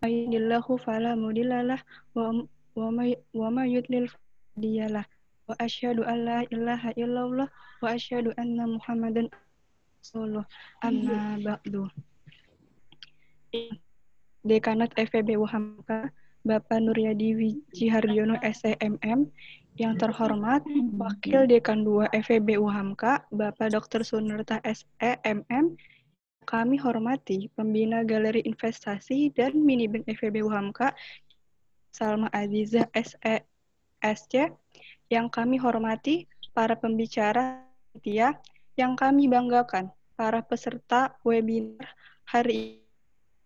Yahdihillahu fala mudhillalah wa may yudlil fala hadiyalah. Wa asyhadu an la ilaha illallah wa asyhadu anna Muhammadan rasulullah. Amma ba'du. Dekanat FEB Uhamka, Bapak Nuryadi Wijihardiono SEMM, yang terhormat Wakil Dekan 2 FEB Uhamka, Bapak Dr. Sunarta SEMM, kami hormati Pembina Galeri Investasi dan Minibank FEB Uhamka, Salma Aziza SC, yang kami hormati para pembicara setia, yang kami banggakan para peserta webinar hari ini,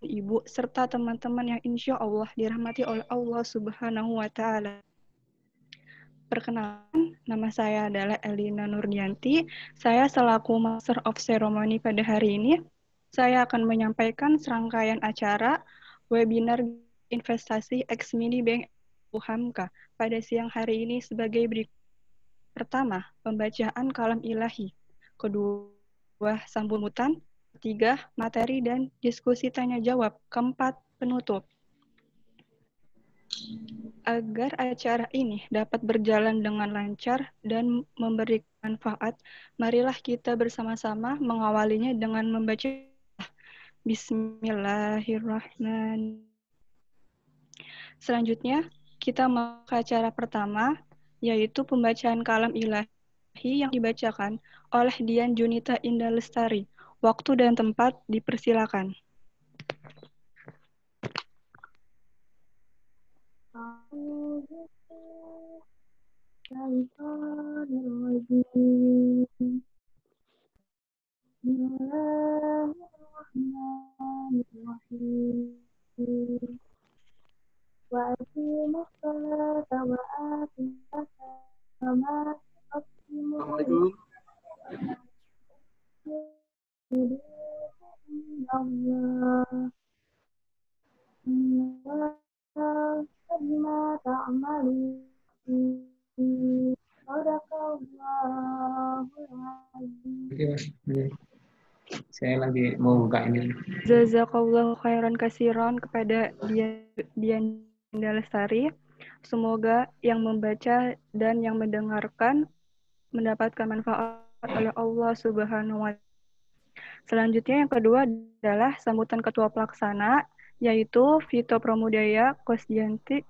Ibu, serta teman-teman yang insya Allah dirahmati oleh Allah Subhanahu wa Ta'ala. Perkenalkan, nama saya adalah Elina Nurdianti. Saya selaku Master of Ceremony pada hari ini. Saya akan menyampaikan serangkaian acara webinar investasi ex mini bank Uhamka pada siang hari ini sebagai berikut. Pertama, pembacaan kalam ilahi. Kedua, sambutan. Ketiga, materi dan diskusi tanya jawab. Keempat, penutup. Agar acara ini dapat berjalan dengan lancar dan memberi manfaat, marilah kita bersama-sama mengawalinya dengan membaca Bismillahirrahmanirrahim. Selanjutnya, kita masuk ke acara pertama, yaitu pembacaan kalam ilahi yang dibacakan oleh Dian Junita Indah Lestari. Waktu dan tempat dipersilakan. Assalamualaikum. Oke, Mas. Saya lagi mau buka ini. Jazakallahu khairan kasiron kepada Dian Lestari. Semoga yang membaca dan yang mendengarkan mendapatkan manfaat oleh Allah Subhanahu wa Ta'ala. Selanjutnya yang kedua adalah sambutan Ketua Pelaksana, yaitu Vito Pramudaya Kosdianti.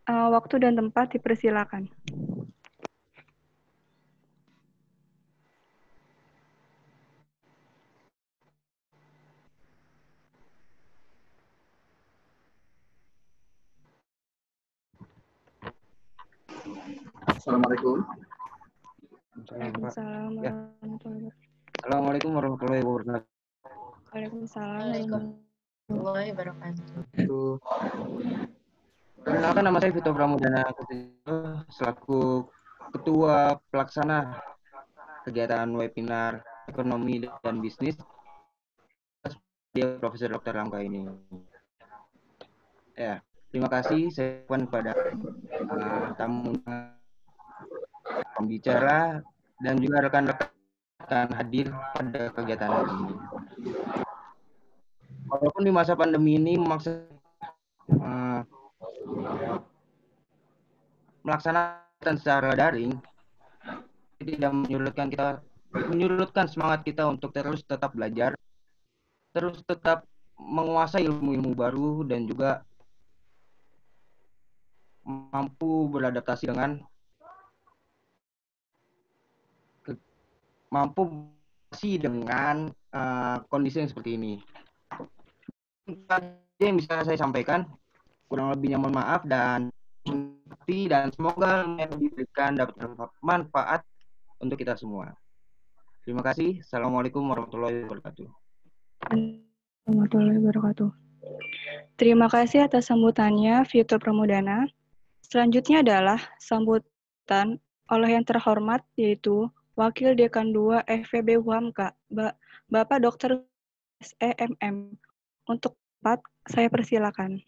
Waktu dan tempat dipersilakan. Assalamualaikum. Waalaikumsalam Ya. warahmatullahi wabarakatuh. Assalamualaikum warahmatullahi wabarakatuh. Waalaikumsalam warahmatullahi wabarakatuh. Perkenalkan, nama saya Vito Pramudana selaku Ketua Pelaksana kegiatan webinar ekonomi dan bisnis dia Profesor Dr. Rangga ini. Ya, terima kasih saya kepada tamu pembicara dan juga rekan-rekan hadir pada kegiatan hari ini. Walaupun di masa pandemi ini melaksanakan secara daring, tidak menyurutkan semangat kita untuk terus tetap belajar, terus tetap menguasai ilmu-ilmu baru dan juga mampu beradaptasi dengan kondisi yang seperti ini. Itu yang bisa saya sampaikan. Kurang lebihnya mohon maaf dan semoga yang diberikan dapat bermanfaat untuk kita semua. Terima kasih. Assalamualaikum warahmatullahi wabarakatuh. Warahmatullahi wabarakatuh. Terima kasih atas sambutannya, Vito Pramudana. Selanjutnya adalah sambutan oleh yang terhormat, yaitu Wakil Dekan 2 FEB Uhamka, Bapak Dr. SEMM. Untuk tempat, saya persilakan.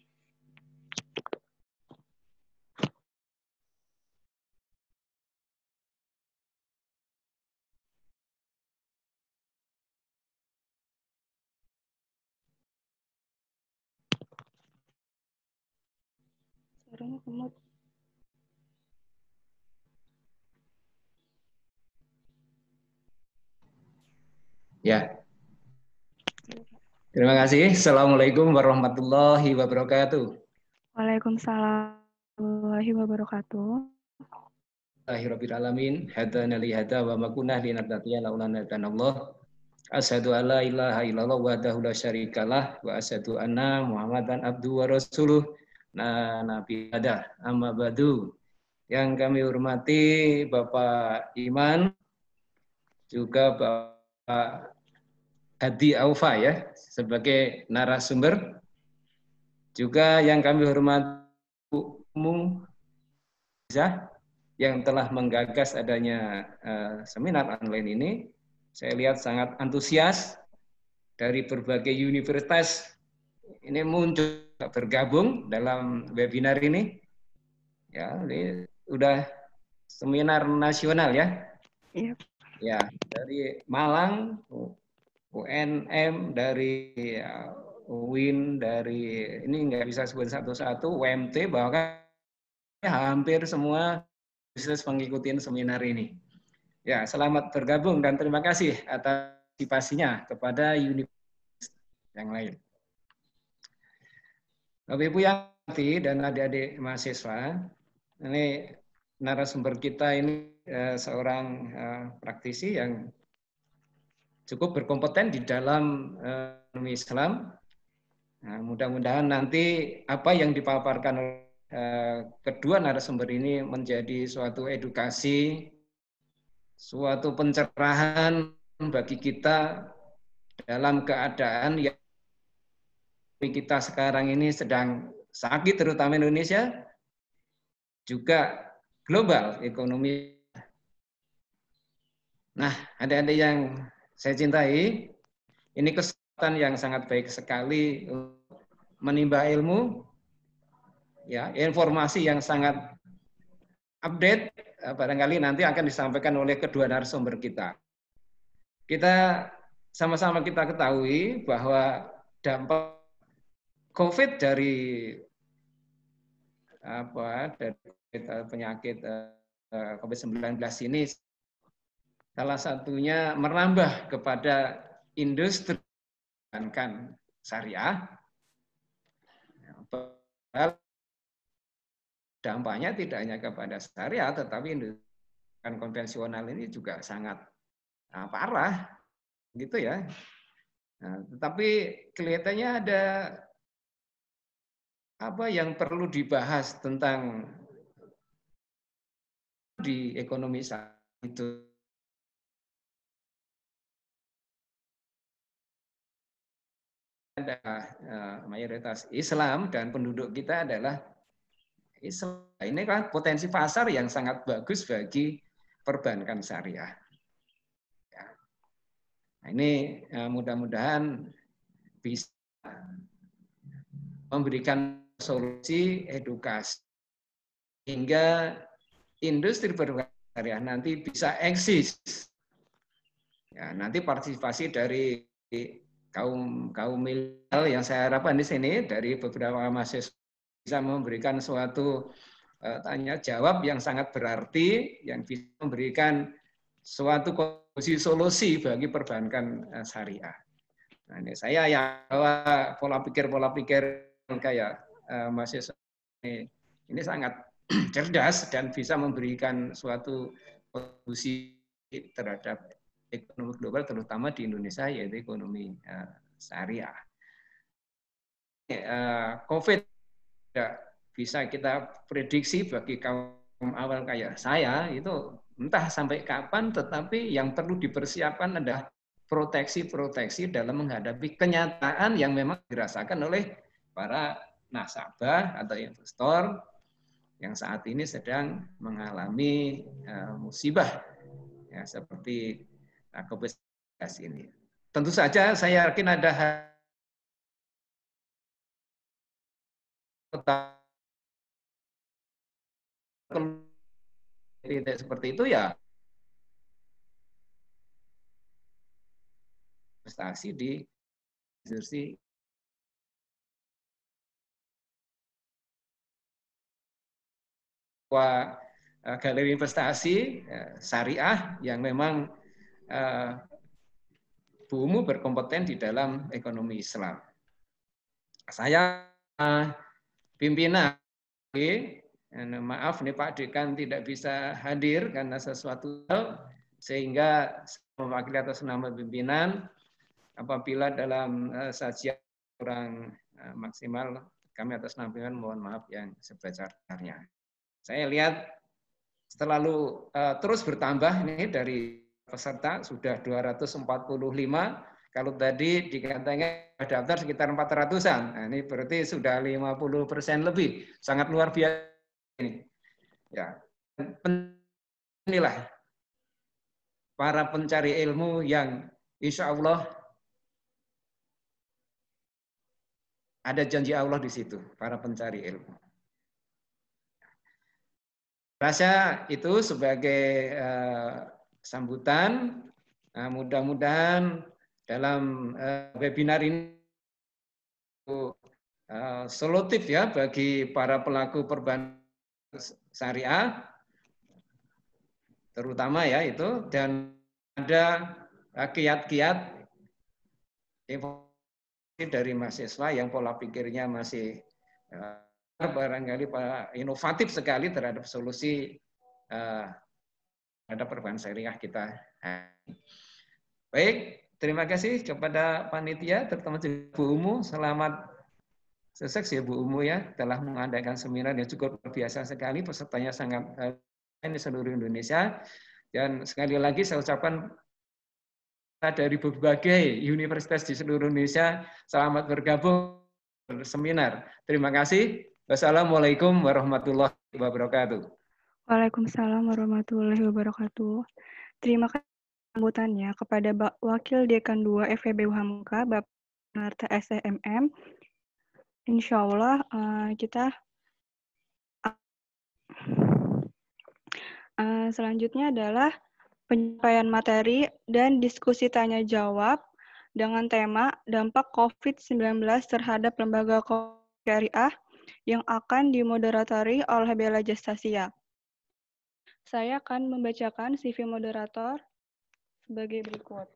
Suaranya kemut. Ya. Terima kasih. Assalamualaikum warahmatullahi wabarakatuh. Waalaikumsalam warahmatullahi wabarakatuh. Alhamdulillahirabbil alamin. Hadana li hada wa ma kunna linahtadiya laula an Allah. Asyhadu an la ilaha illallah wahdahu la syarikalah wa asyhadu anna Muhammadan abduhu wa rasuluh. Nabi ada amma badu. Yang kami hormati Bapak Iman, juga Bapak Hadi Aufa ya sebagai narasumber, juga yang kami hormati umum yang telah menggagas adanya seminar online ini. Saya lihat sangat antusias dari berbagai universitas ini muncul bergabung dalam webinar ini. Ya, ini udah seminar nasional ya. Iya. Ya, dari Malang, UNM, dari UIN, dari ini nggak bisa sebut satu-satu, UMT, bahkan hampir semua bisa mengikuti seminar ini. Ya, selamat bergabung dan terima kasih atas partisipasinya kepada universitas yang lain. Bapak Ibu yang hormati dan adik-adik mahasiswa, ini narasumber kita ini seorang praktisi yang cukup berkompeten di dalam ekonomi Islam. Nah, mudah-mudahan nanti apa yang dipaparkan oleh kedua narasumber ini menjadi suatu edukasi, suatu pencerahan bagi kita dalam keadaan yang kita sekarang ini sedang sakit, terutama Indonesia, juga global ekonomi. Nah, adik-adik yang saya cintai, ini kesempatan yang sangat baik sekali untuk menimba ilmu, ya, informasi yang sangat update, barangkali nanti akan disampaikan oleh kedua narasumber kita. Kita sama-sama kita ketahui bahwa dampak COVID dari penyakit COVID-19 ini salah satunya merambah kepada industri perbankan syariah. Dampaknya tidak hanya kepada syariah, tetapi industri konvensional ini juga sangat parah, gitu ya. Nah, tetapi kelihatannya ada apa yang perlu dibahas tentang di ekonomi saat itu. Ada mayoritas Islam dan penduduk kita adalah Islam. Ini kan potensi pasar yang sangat bagus bagi perbankan syariah. Ya. Nah, ini mudah-mudahan bisa memberikan solusi edukasi hingga industri perbankan syariah nanti bisa eksis. Ya, nanti partisipasi dari kaum milenial yang saya harapkan di sini dari beberapa mahasiswa bisa memberikan suatu tanya jawab yang sangat berarti, yang bisa memberikan suatu solusi bagi perbankan syariah. Nah, ini saya yang bawa pola pikir kayak mahasiswa ini sangat cerdas dan bisa memberikan suatu solusi terhadap ekonomi global, terutama di Indonesia, yaitu ekonomi syariah. COVID tidak bisa kita prediksi bagi kaum awal kayak saya, itu entah sampai kapan, tetapi yang perlu dipersiapkan adalah proteksi dalam menghadapi kenyataan yang memang dirasakan oleh para nasabah atau investor yang saat ini sedang mengalami musibah ya, seperti COVID-19 ini. Tentu saja saya yakin ada tidak seperti itu ya investasi di industri galeri investasi syariah yang memang Bu Umu berkompeten di dalam ekonomi Islam. Saya pimpinan, maaf nih Pak Dekan tidak bisa hadir karena sesuatu hal, sehingga mewakili atas nama pimpinan, apabila dalam sajian kurang maksimal, kami atas nama pimpinan mohon maaf yang sebesar-besarnya. Saya lihat selalu terus bertambah ini dari peserta sudah 245. Kalau tadi dikatakan daftar sekitar 400-an. Nah, ini berarti sudah 50% lebih. Sangat luar biasa ini. Ya. Inilah para pencari ilmu yang insya Allah ada janji Allah di situ, para pencari ilmu. Rasa itu sebagai sambutan, mudah-mudahan dalam webinar ini solutif ya bagi para pelaku perbankan syariah, terutama ya itu, dan ada kiat-kiat informasi dari mahasiswa yang pola pikirnya masih barangkali inovatif sekali terhadap solusi terhadap perbankan syariah kita. Baik, terima kasih kepada panitia, terutama Bu Umu. Selamat sukses ya Bu Umu ya, telah mengadakan seminar yang cukup luar biasa sekali. Pesertanya sangat di seluruh Indonesia. Dan sekali lagi saya ucapkan dari berbagai universitas di seluruh Indonesia, selamat bergabung seminar. Terima kasih. Wassalamualaikum warahmatullahi wabarakatuh. Waalaikumsalam warahmatullahi wabarakatuh. Terima kasih sambutannya kepada Wakil Dekan 2 FEB UHAMKA, Bapak Sunarta SEMM. Insya Allah kita selanjutnya adalah penyampaian materi dan diskusi tanya jawab dengan tema dampak COVID-19 terhadap lembaga syariah yang akan dimoderatori oleh Bella Gestasia. Saya akan membacakan CV moderator sebagai berikut.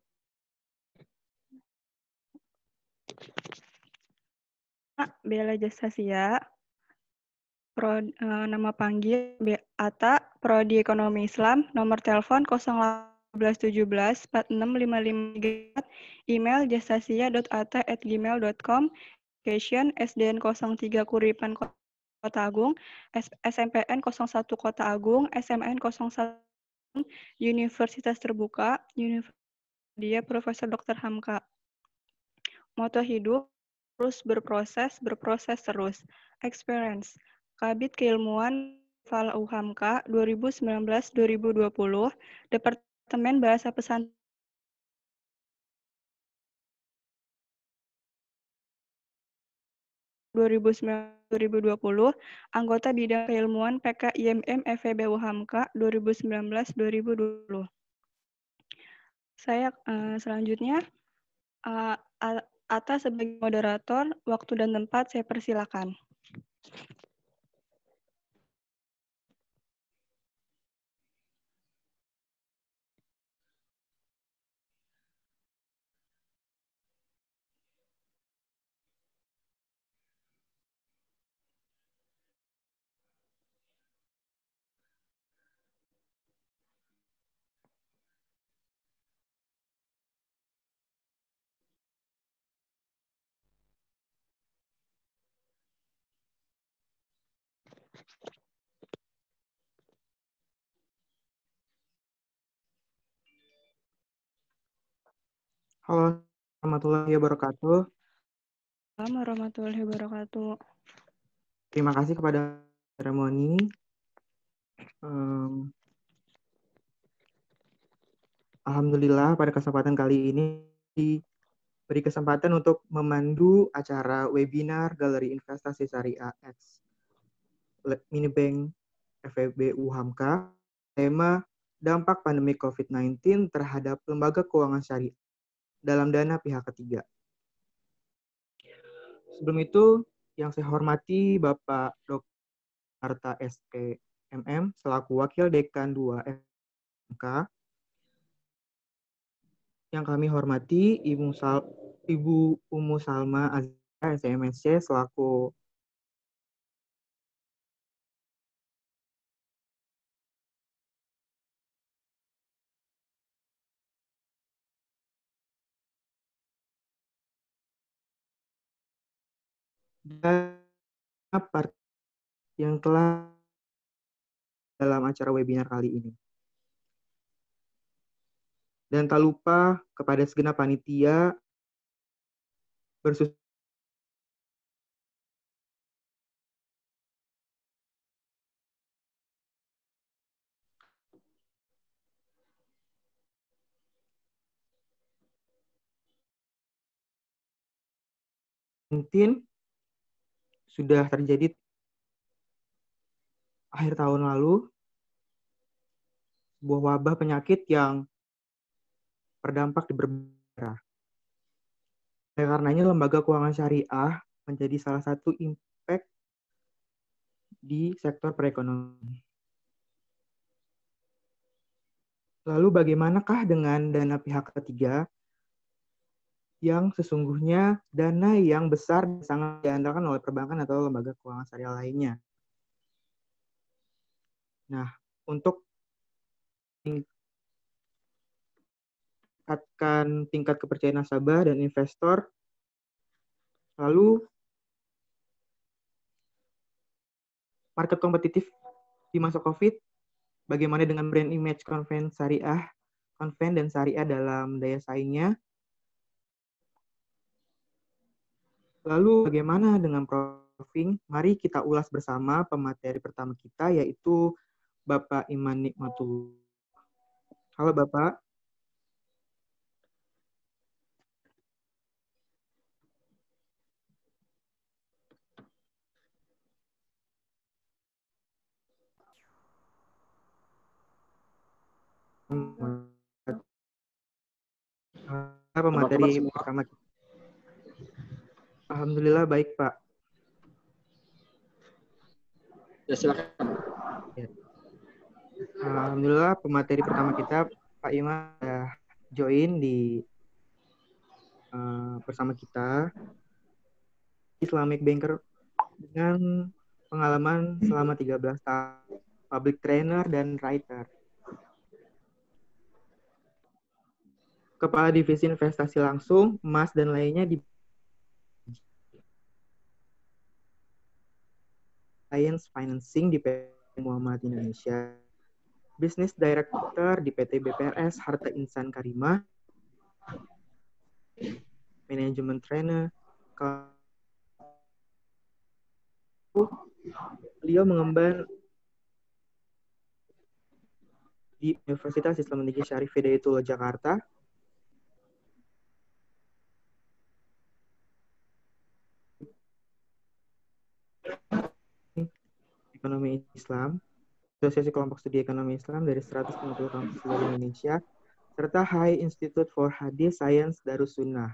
Bella Gestasia, nama panggil Atta, Prodi Ekonomi Islam, nomor telepon 01817 4655, email gestasia.atta@gmail.com, location SDN 03 Kuripan Kota Agung, SMPN 01 Kota Agung, SMN 01 Universitas Terbuka, Dia Profesor Dr. Hamka. Moto hidup, terus berproses terus. Experience, Kabit Keilmuan Fal UHAMKA 2019-2020, Departemen Bahasa Pesantren 2019-2020, anggota bidang keilmuan PKIMM FEB UHAMKA 2019-2020. Saya selanjutnya Atta sebagai moderator, waktu dan tempat saya persilakan. Halo, warahmatullahi wabarakatuh. Assalamualaikum warahmatullahi wabarakatuh. Terima kasih kepada seremoni. Alhamdulillah pada kesempatan kali ini diberi kesempatan untuk memandu acara webinar Galeri Investasi Syariah X Minibank FEB UHAMKA, tema dampak pandemi COVID-19 terhadap lembaga keuangan syariah dalam dana pihak ketiga. Sebelum itu, yang saya hormati Bapak Dr. Arta MM selaku Wakil Dekan 2 FMK. Yang kami hormati Ibu Umu Salma Azhar, SMSC, selaku dan yang telah dalam acara webinar kali ini. Dan tak lupa kepada segenap panitia mungkin sudah terjadi akhir tahun lalu sebuah wabah penyakit yang berdampak di berbagai daerah. Karenanya lembaga keuangan syariah menjadi salah satu impact di sektor perekonomian. Lalu bagaimanakah dengan dana pihak ketiga yang sesungguhnya dana yang besar sangat diandalkan oleh perbankan atau lembaga keuangan syariah lainnya? Nah, untuk meningkatkan tingkat kepercayaan nasabah dan investor, lalu market kompetitif di masa COVID, bagaimana dengan brand image Konven dan syariah dalam daya saingnya? Lalu bagaimana dengan proofing? Mari kita ulas bersama pemateri pertama kita, yaitu Bapak Iman Nikmatullah. Halo Bapak. Pemateri pertama kita. Alhamdulillah baik Pak. Ya silakan. Ya. Alhamdulillah pemateri pertama kita Pak Iman sudah join di bersama kita, Islamic Banker dengan pengalaman selama 13 tahun, public trainer dan writer. Kepala Divisi Investasi Langsung, Emas dan lainnya di Science Financing di PT Muhammad Indonesia, Business Director di PT BPRS Harta Insan Karimah, Management Trainer. Beliau mengemban di Universitas Islam Negeri Syarif Hidayatullah Jakarta. Ekonomi Islam, Asosiasi Kelompok Studi Ekonomi Islam dari 150 kampus di Indonesia, serta High Institute for Hadith Science Darussunnah.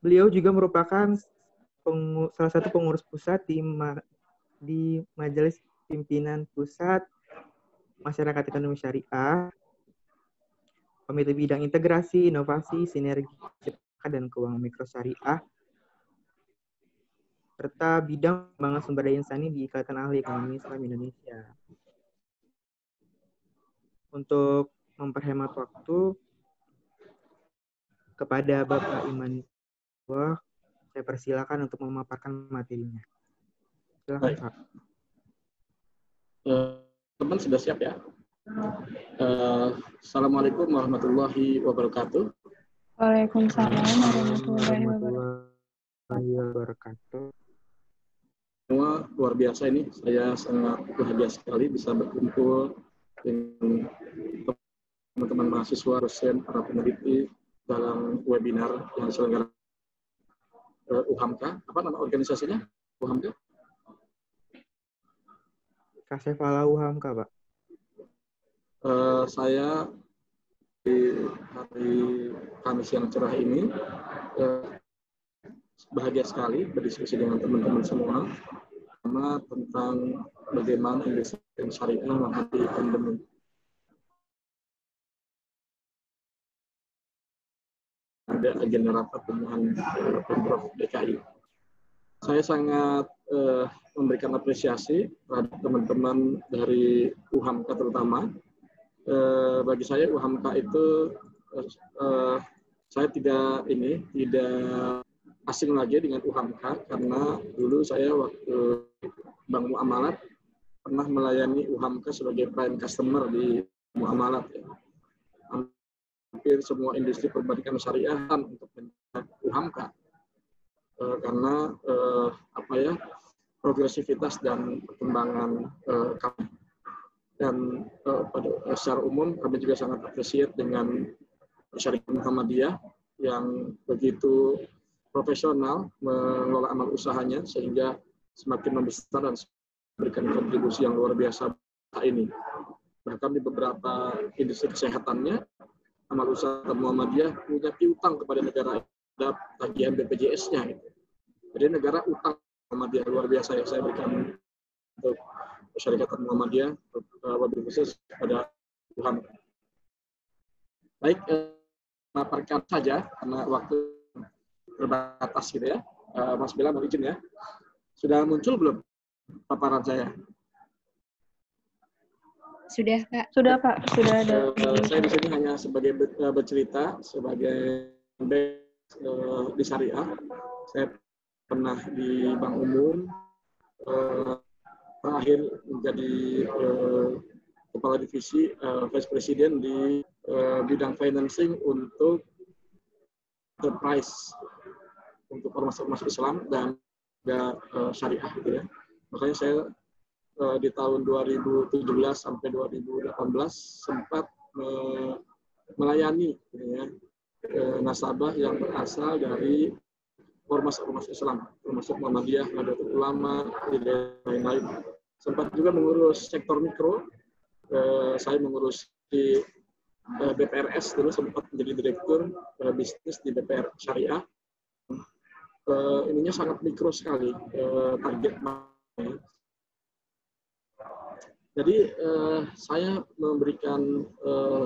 Beliau juga merupakan salah satu pengurus pusat di Majelis Pimpinan Pusat Masyarakat Ekonomi Syariah, Komite Bidang Integrasi, Inovasi, Sinergi, dan Keuangan Mikro Syariah, serta bidang pengembangan sumber daya insani di Ikatan Ahli Ekonomi Islam Indonesia. Untuk memperhemat waktu, kepada Bapak Iman, saya persilakan untuk memaparkan materinya. Silakan, Pak. Teman sudah siap ya? Assalamualaikum warahmatullahi wabarakatuh. Waalaikumsalam warahmatullahi wabarakatuh. Semua luar biasa ini. Saya sangat bahagia sekali bisa berkumpul dengan teman-teman mahasiswa, dosen, para peneliti dalam webinar yang diselenggarakan UHAMKA. Apa nama organisasinya? UHAMKA? Kasefala UHAMKA, Pak. Saya di hari Kamis yang cerah ini bahagia sekali berdiskusi dengan teman-teman semua bersama tentang bagaimana industri syariah menghadapi pandemi. Ada agenda rapat dengan Pemprov DKI. Saya sangat memberikan apresiasi terhadap teman-teman dari UHAMKA terutama. Bagi saya UHAMKA itu saya tidak asing lagi dengan UHAMKA karena dulu saya waktu Bank Muamalat pernah melayani UHAMKA sebagai prime customer di Muamalat. Ya. Hampir semua industri perbankan syariah untuk UHAMKA karena progresivitas dan perkembangan kami. Dan secara umum kami juga sangat appreciate dengan Syarikat Muhammadiyah yang begitu profesional mengelola amal usahanya sehingga semakin membesar dan memberikan kontribusi yang luar biasa ini. Bahkan di beberapa industri kesehatannya, amal usaha Muhammadiyah punya piutang kepada negara terhadap tagihan BPJS-nya. Gitu. Jadi negara utang Muhammadiyah luar biasa yang saya berikan untuk Syarikat Muhammadiyah, wabil khusus pada Tuhan. Baik, paparkan saja karena waktu terbatas gitu ya. Mas Bella mohon izin ya. Sudah muncul belum paparan saya? Sudah, Pak. Sudah, Pak. Sudah ada. Saya di sini hanya sebagai bercerita sebagai di syariah. Saya pernah di Bank Umum, terakhir menjadi kepala divisi vice president di bidang financing untuk enterprise untuk ormas-ormas Islam dan juga syariah gitu ya. Makanya saya di tahun 2017 sampai 2018 sempat melayani gitu ya, nasabah yang berasal dari ormas-ormas Islam, termasuk Muhammadiyah, Nahdlatul Ulama, dan lain-lain. Sempat juga mengurus sektor mikro. Saya mengurus di BPRS dulu, sempat menjadi direktur bisnis di BPR Syariah. Ininya sangat mikro sekali target. Jadi saya memberikan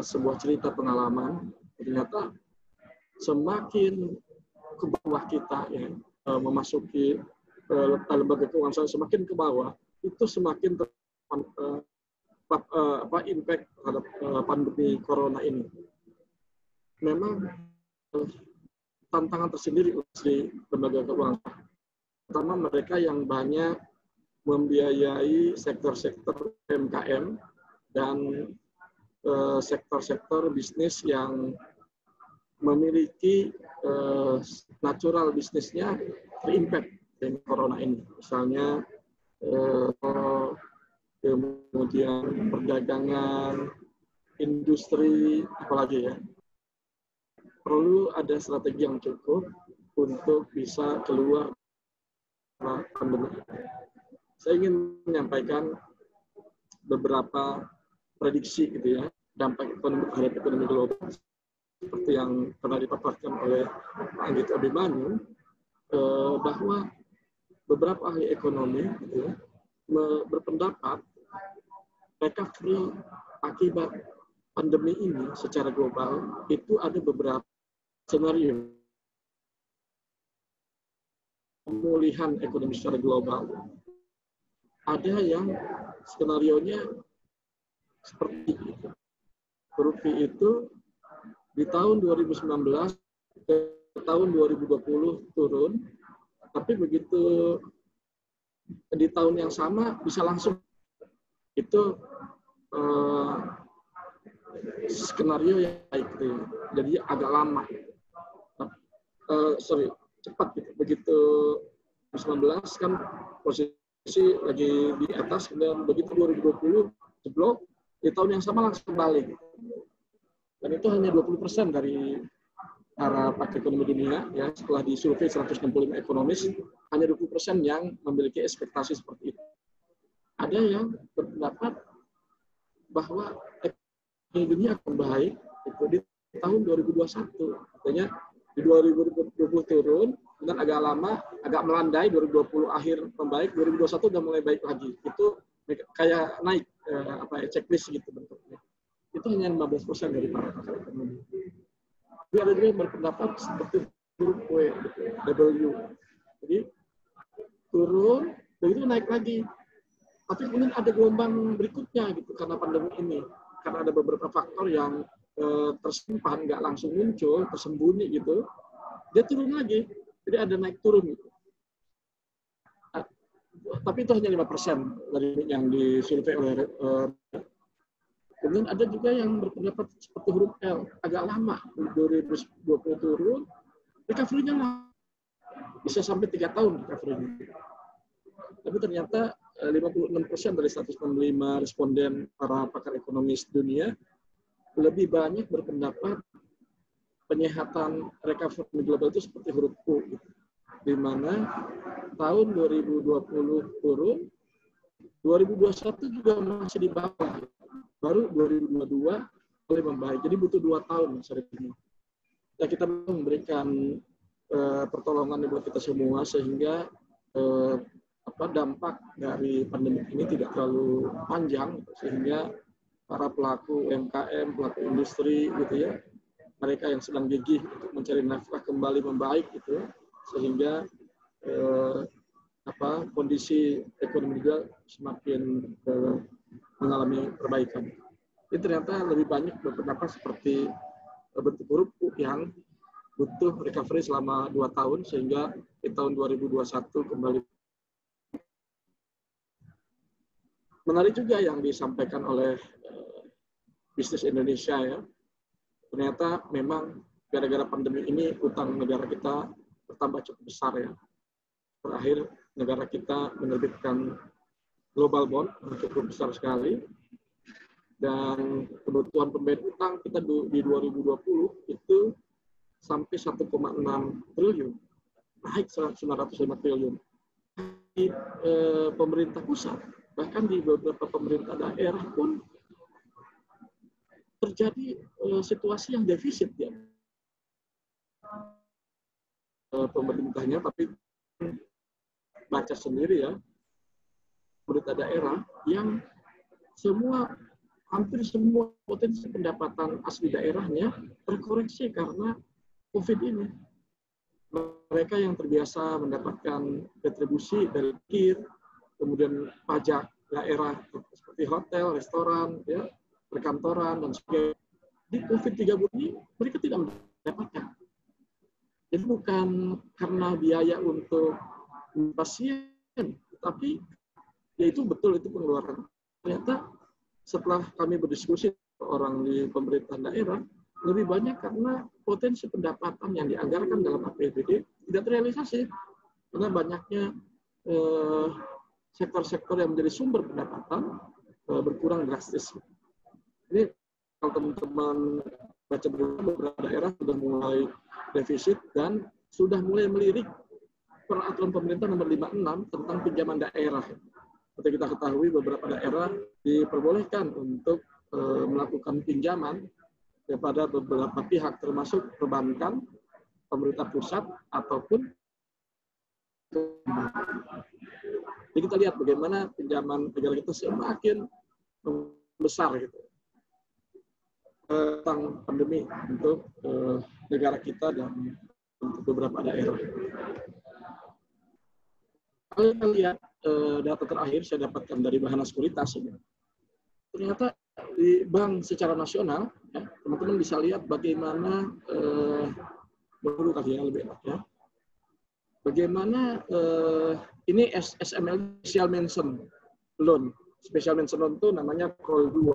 sebuah cerita pengalaman. Ternyata semakin ke bawah kita ya, memasuki lembaga keuangan, semakin ke bawah itu semakin impact terhadap pandemi corona ini. Memang tantangan tersendiri di lembaga keuangan, terutama mereka yang banyak membiayai sektor-sektor UMKM dan sektor-sektor bisnis yang memiliki natural bisnisnya terimpact dengan corona ini. Misalnya kemudian perdagangan, industri, apalagi ya. Perlu ada strategi yang cukup untuk bisa keluar pandemi. Saya ingin menyampaikan beberapa prediksi gitu ya, dampak ekonomi terhadap ekonomi global seperti yang pernah dipaparkan oleh Pak Anggit Abimanyu, bahwa beberapa ahli ekonomi gitu ya, berpendapat recovery akibat pandemi ini secara global itu ada beberapa skenario pemulihan ekonomi secara global. Ada yang skenarionya seperti itu. Korupsi itu di tahun 2019 ke tahun 2020 turun, tapi begitu di tahun yang sama bisa langsung. Itu skenario yang baik, jadi agak lama. Cepat gitu. Begitu 2019 kan posisi lagi di atas, kemudian begitu 2020 jeblok, di tahun yang sama langsung balik. Dan itu hanya 20% dari para pakar ekonomi dunia, ya, setelah disurvei 165 ekonomis, hanya 20% yang memiliki ekspektasi seperti itu. Ada yang berpendapat bahwa ekonomi dunia akan baik itu di tahun 2021. Artinya di 2020 turun, kemudian agak lama, agak melandai, 2020 akhir membaik, 2021 udah mulai baik lagi. Itu kayak naik checklist gitu bentuknya. Itu hanya 15% dari para pakar ekonomi. Tapi ada juga yang berpendapat seperti huruf W, gitu, W. Jadi turun, begitu naik lagi. Tapi kemudian ada gelombang berikutnya gitu karena pandemi ini. Karena ada beberapa faktor yang tersimpan, nggak langsung muncul, tersembunyi gitu. Dia turun lagi. Jadi ada naik turun gitu. Tapi itu hanya 5% dari yang disurvei oleh kemudian ada juga yang berpendapat seperti huruf L, agak lama, 2020 turun, recovery-nya lama. Bisa sampai 3 tahun recovery-nya. Tapi ternyata 56% dari 165 responden para pakar ekonomi dunia lebih banyak berpendapat penyehatan recovery global itu seperti huruf U, gitu. Di mana tahun 2020 turun, 2021 juga masih di bawah, baru 2022 mulai membaik. Jadi butuh 2 tahun masa depannya. Ya, kita memberikan pertolongan buat kita semua sehingga dampak dari pandemi ini tidak terlalu panjang, sehingga para pelaku UMKM, pelaku industri gitu ya, mereka yang sedang gigih untuk mencari nafkah kembali membaik gitu, sehingga kondisi ekonomi juga semakin mengalami perbaikan. Ini ternyata lebih banyak berpendapat seperti bentuk huruf U yang butuh recovery selama 2 tahun sehingga di tahun 2021 kembali. Menarik juga yang disampaikan oleh Bisnis Indonesia ya. Ternyata memang gara-gara pandemi ini utang negara kita bertambah cukup besar ya. Terakhir negara kita menerbitkan global bond cukup besar sekali. Dan kebutuhan pembayaran utang kita di 2020 itu sampai 1,6 triliun. Naik 905 triliun. Di pemerintah pusat, bahkan di beberapa pemerintah daerah pun terjadi situasi yang defisit ya. Pemerintahnya, tapi baca sendiri ya, pemerintah daerah yang hampir semua potensi pendapatan asli daerahnya terkoreksi karena COVID ini. Mereka yang terbiasa mendapatkan retribusi dari KIR, kemudian pajak daerah seperti hotel, restoran, ya, perkantoran, dan sebagainya. Di COVID 3 bulan ini mereka tidak mendapatkan. Jadi bukan karena biaya untuk pasien, tapi ya itu betul, itu pengeluaran. Ternyata setelah kami berdiskusi orang di pemerintahan daerah, lebih banyak karena potensi pendapatan yang dianggarkan dalam APBD tidak terrealisasi. Karena banyaknya sektor-sektor yang menjadi sumber pendapatan berkurang drastis. Ini kalau teman-teman baca berita, beberapa daerah sudah mulai defisit dan sudah mulai melirik peraturan pemerintah nomor 56 tentang pinjaman daerah. Seperti kita ketahui, beberapa daerah diperbolehkan untuk melakukan pinjaman kepada beberapa pihak, termasuk perbankan, pemerintah pusat, ataupun jadi kita lihat bagaimana pinjaman negara kita semakin besar gitu tentang pandemi untuk negara kita dan untuk beberapa daerah. Kalau kita lihat data terakhir saya dapatkan dari Bahana Sekuritas ini, ternyata di bank secara nasional, ya, teman-teman bisa lihat bagaimana baru tadi yang lebih enak ya. Bagaimana ini SML Special Mention Loan. Special Mention Loan itu namanya Call 2.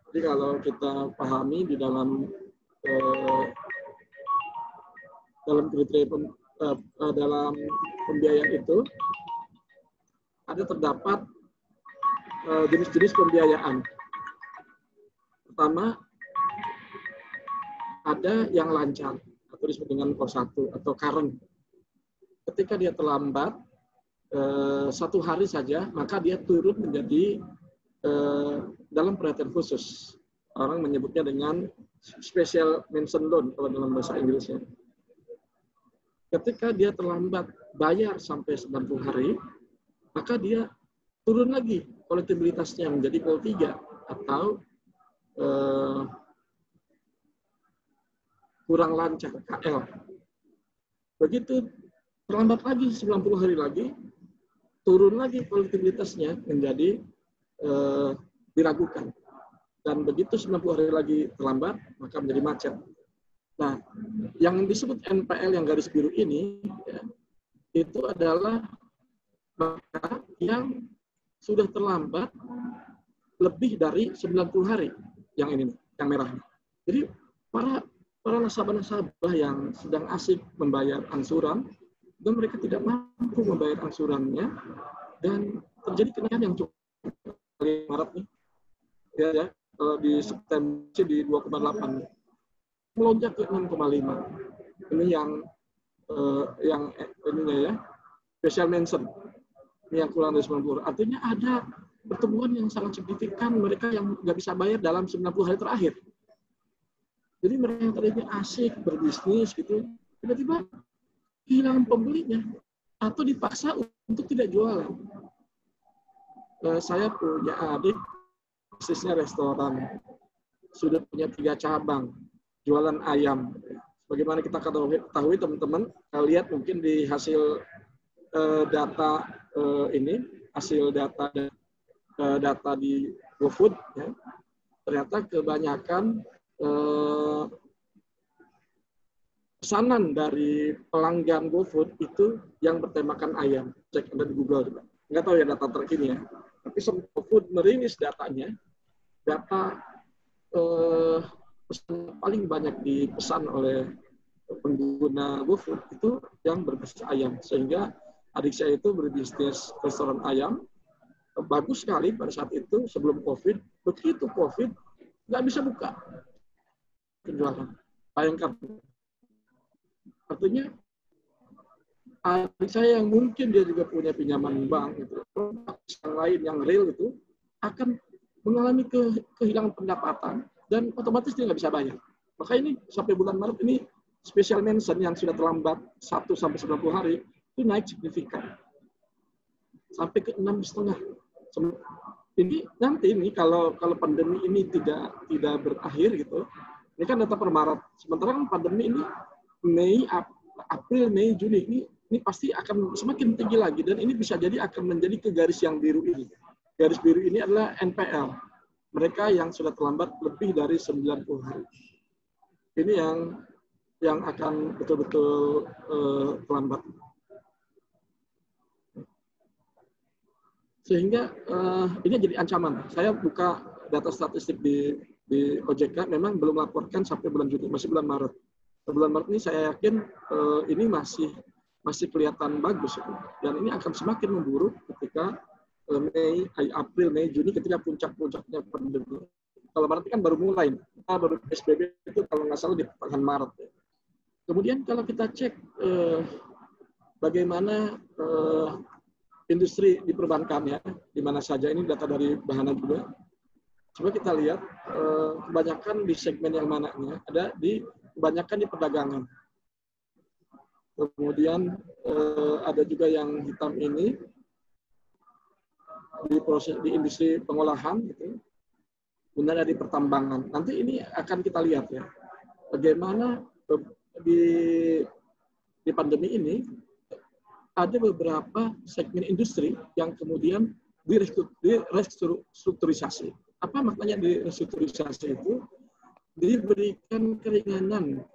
Jadi kalau kita pahami di dalam kriteria dalam pembiayaan itu terdapat jenis-jenis pembiayaan. Pertama, ada yang lancar atau disebut dengan core 1 atau current. Ketika dia terlambat 1 hari saja, maka dia turun menjadi dalam perhatian khusus. Orang menyebutnya dengan special mention loan kalau dalam bahasa Inggrisnya. ketika dia terlambat bayar sampai 90 hari, maka dia turun lagi kolektibilitasnya menjadi level 3 atau kurang lancar, KL. Begitu terlambat lagi 90 hari lagi, turun lagi kolektibilitasnya menjadi diragukan. Dan begitu 90 hari lagi terlambat, maka menjadi macet. Nah, yang disebut NPL yang garis biru ini, ya, itu adalah mereka yang sudah terlambat lebih dari 90 hari. Yang ini, yang merah. Jadi, para nasabah-nasabah yang sedang asik membayar angsuran, dan mereka tidak mampu membayar angsurannya, dan terjadi kenaikan yang cukup Maret nih. Ya, kalau di September di 2,8. Melonjak ke 6,5. Ini yang ininya ya, special mention. Ini yang kurang dari 90. Artinya ada pertumbuhan yang sangat signifikan mereka yang nggak bisa bayar dalam 90 hari terakhir. Jadi mereka yang tadinya asik berbisnis gitu, tiba-tiba kehilangan pembelinya atau dipaksa untuk tidak jualan. Saya punya adik, bisnisnya restoran, sudah punya 3 cabang. Jualan ayam. Bagaimana kita ketahui teman-teman, lihat mungkin di hasil data ini, hasil data di GoFood, ya, ternyata kebanyakan pesanan dari pelanggan GoFood itu yang bertemakan ayam. Cek Anda di Google juga. Nggak tahu ya data terkini ya. Tapi GoFood merilis datanya, data pesan paling banyak dipesan oleh pengguna GoFood itu yang berbasis ayam. Sehingga adik saya itu berbisnis restoran ayam, bagus sekali pada saat itu sebelum COVID. Begitu COVID, nggak bisa buka penjualan. Bayangkan. Artinya adik saya yang mungkin dia juga punya pinjaman bank, gitu, yang lain yang real itu akan mengalami kehilangan pendapatan, dan otomatis dia nggak bisa bayar. Maka ini sampai bulan Maret ini special mention yang sudah terlambat 1-90 hari itu naik signifikan sampai ke 6,5. Ini nanti ini kalau pandemi ini tidak berakhir gitu, ini kan data per Maret. Sementara kan pandemi ini April, Mei, Juni ini pasti akan semakin tinggi lagi, dan ini bisa jadi akan menjadi ke garis yang biru ini. Garis biru ini adalah NPL. Mereka yang sudah terlambat lebih dari 90 hari. Ini yang akan betul-betul terlambat. Sehingga ini jadi ancaman. Saya buka data statistik di OJK, memang belum laporkan sampai bulan Juni, masih bulan Maret. Bulan Maret ini saya yakin ini masih kelihatan bagus. Dan ini akan semakin memburuk ketika April, Mei, Juni ketika puncak-puncaknya pandemi. Kalau Maret kan baru mulai, kita baru PSBB itu kalau nggak salah di pertengahan Maret. Kemudian kalau kita cek bagaimana industri di perbankan ya, di mana saja, ini data dari Bahana juga. Coba kita lihat kebanyakan di segmen yang mananya, ada kebanyakan di perdagangan. Kemudian ada juga yang hitam ini di industri pengolahan gitu. Kemudian ada di pertambangan. Nanti ini akan kita lihat ya, bagaimana di pandemi ini ada beberapa segmen industri yang kemudian direstrukturisasi. Apa maknanya direstrukturisasi itu? Diberikan keringanan,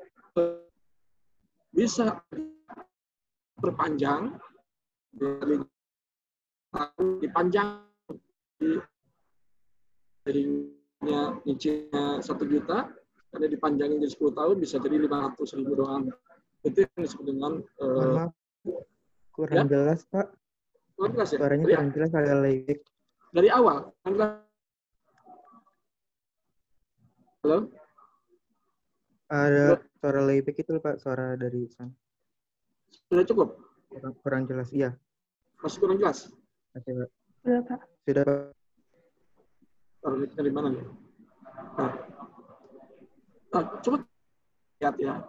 bisa perpanjang, dipanjang, jadinya nyicilnya 1 juta, karena dipanjangin jadi 10 tahun bisa jadi 500.000 doang. Itu yang disebut dengan kurang jelas, Pak. Kurang jelas ya? Suaranya kurang jelas, agak layik. Dari awal. Halo? Ada suara layback itu, Pak, suara dari sana. Sudah cukup? Kurang jelas, iya. Masih kurang jelas? Oke, Pak. Sudah, Pak. Sudah, Pak. Dari mana nih? Nah, coba lihat ya.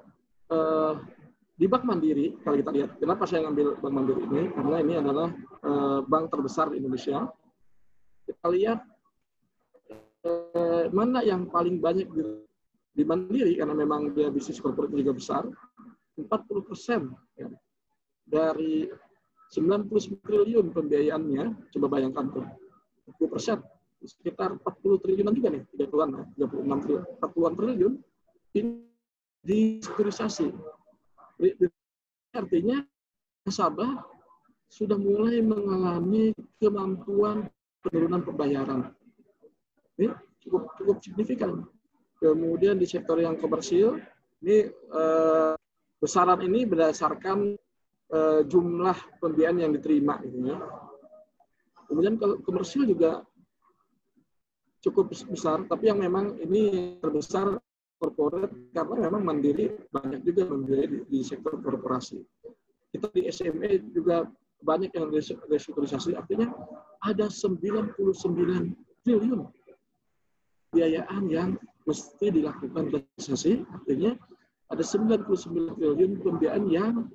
Di Bank Mandiri, kalau kita lihat, kenapa saya ngambil Bank Mandiri ini? Karena ini adalah bank terbesar di Indonesia. Kita lihat mana yang paling banyak di Mandiri, karena memang dia bisnis korporat juga besar, 40% ya, dari 99 triliun pembiayaannya, coba bayangkan tuh, 40%, sekitar 40 triliunan juga nih, 36 triliun, 40-an triliun, ini disekurisasi. Artinya nasabah sudah mulai mengalami kemampuan penurunan pembayaran. Ini cukup signifikan. Kemudian di sektor yang komersil, ini besaran ini berdasarkan jumlah pembiayaan yang diterima. Gitu ya. Kemudian kalau komersil juga cukup besar, tapi yang memang ini terbesar korporat karena memang Mandiri banyak juga membiayai di sektor korporasi. Kita di SME juga banyak yang restrukturisasi, artinya ada 99 triliun biayaan yang mesti dilakukan restrukturisasi, artinya ada 99 triliun pembiayaan yang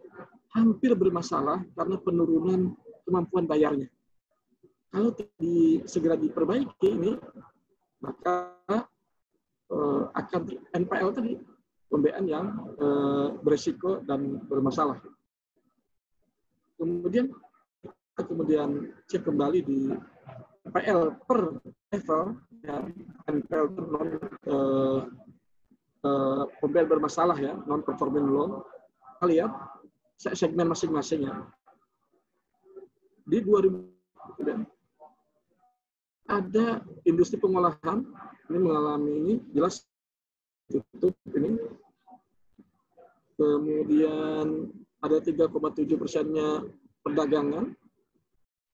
hampir bermasalah karena penurunan kemampuan bayarnya. Kalau segera diperbaiki ini, maka akan NPL tadi, pembiayaan yang berisiko dan bermasalah. Kemudian cek kembali di NPL per level, ya, NPL per pembiayaan bermasalah ya, non performing loan. Kita lihat segmen masing-masingnya. Di 2000 ada industri pengolahan ini mengalami ini jelas tutup ini. Kemudian ada 3,7%-nya perdagangan.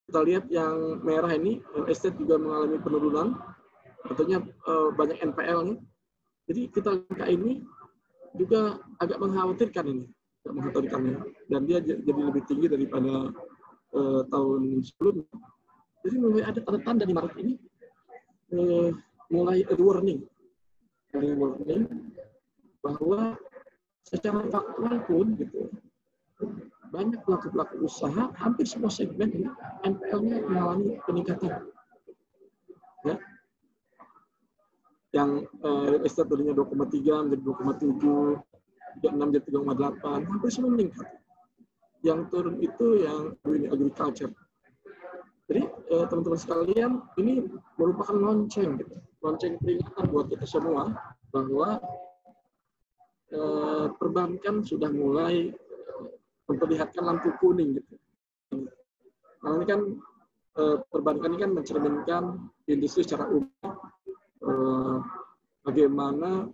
Kita lihat yang merah ini, estate juga mengalami penurunan, artinya banyak NPL nih. Jadi kita lihat ini juga agak mengkhawatirkan ini, dan dia jadi lebih tinggi daripada tahun sebelumnya. Jadi mulai ada tanda-tanda di Maret ini, mulai warning bahwa secara faktual pun gitu, banyak pelaku-pelaku usaha, hampir semua segmen ini NPL-nya mengalami peningkatan. Ya. Yang real estate tadinya 2,3 menjadi 2,7, 3,6 jadi 3,8, hampir semua meningkat. Yang turun itu yang agriculture. Jadi teman-teman sekalian, ini merupakan lonceng, gitu. Lonceng peringatan buat kita semua bahwa perbankan sudah mulai memperlihatkan lampu kuning, gitu. Karena ini kan perbankan ini kan mencerminkan industri secara umum, bagaimana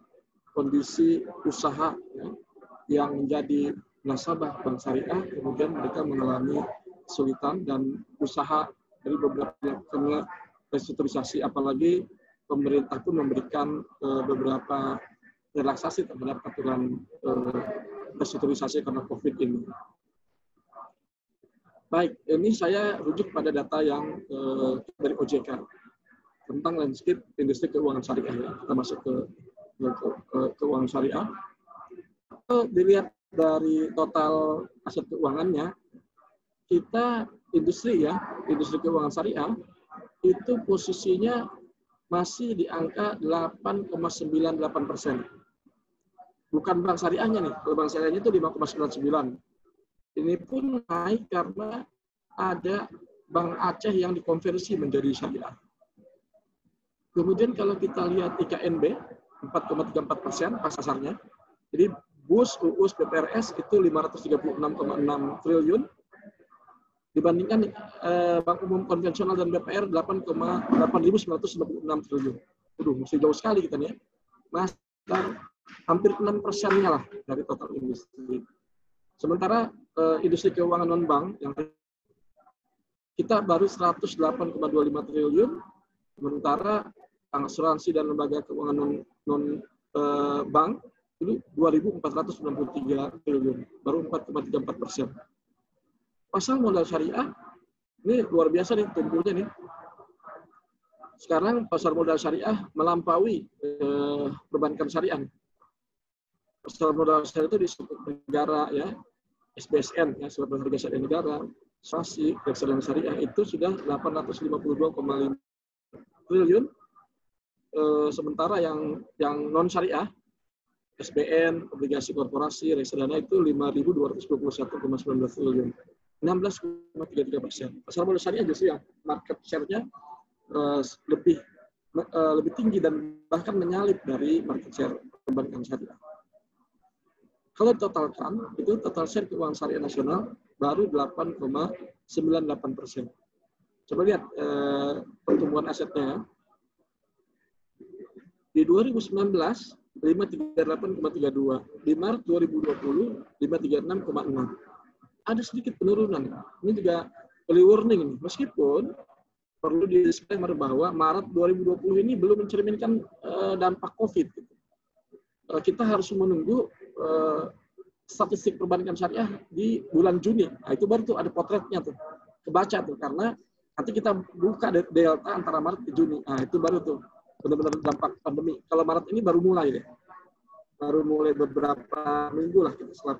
kondisi usaha ya, yang menjadi nasabah bank syariah, kemudian mereka mengalami kesulitan dan usaha dari beberapa pihak restrukturisasi, apalagi pemerintah pun memberikan beberapa relaksasi terhadap aturan restrukturisasi karena COVID ini. Baik, ini saya rujuk pada data yang dari OJK tentang landscape industri keuangan syariah. Ya. Kita masuk ke keuangan syariah. Kalau dilihat dari total aset keuangannya, kita industri keuangan syariah itu posisinya masih di angka 8,98%. Bukan bank syariahnya nih, kalau bank syariahnya itu 5,99. Ini pun naik karena ada Bank Aceh yang dikonversi menjadi syariah. Kemudian kalau kita lihat IKNB 4,34% pas pasarnya. Jadi BUS, UUS, PPRS itu 536,6 triliun. Dibandingkan Bank Umum Konvensional dan BPR 8.996 triliun. Waduh, masih jauh sekali kita nih ya. Masih hampir 6%-nya lah dari total industri. Sementara industri keuangan non-bank yang kita baru 108,25 triliun, sementara asuransi dan lembaga keuangan non-bank itu 2.493 triliun, baru 4,34%. Pasar modal syariah ini luar biasa nih tumbuhnya nih. Sekarang pasar modal syariah melampaui perbankan syariah. Pasar modal syariah itu di negara ya, SBSN ya, Surat Berharga Syariah Negara, SASI, reksadana syariah itu sudah 852,5 triliun. Sementara yang non syariah, SBN, obligasi korporasi, reksadana itu 5.221,19 triliun, 16,33%. Pasar modal syariah justru yang market share-nya lebih tinggi dan bahkan menyalip dari market share perbankan syariah. Kalau ditotalkan, itu total share keuangan syariah nasional baru 8,98%. Coba lihat pertumbuhan asetnya. Di 2019, 538,32. Di Maret 2020, 536,6. Ada sedikit penurunan. Ini juga early warning nih. Meskipun perlu di-disclaimer bahwa Maret 2020 ini belum mencerminkan dampak COVID. Kita harus menunggu statistik perbankan syariah di bulan Juni. Nah, itu baru tuh ada potretnya tuh. Kebaca tuh, karena nanti kita buka delta antara Maret ke Juni. Nah, itu baru tuh benar-benar dampak pandemi. Kalau Maret ini baru mulai deh. Baru mulai beberapa minggu lah kita setelah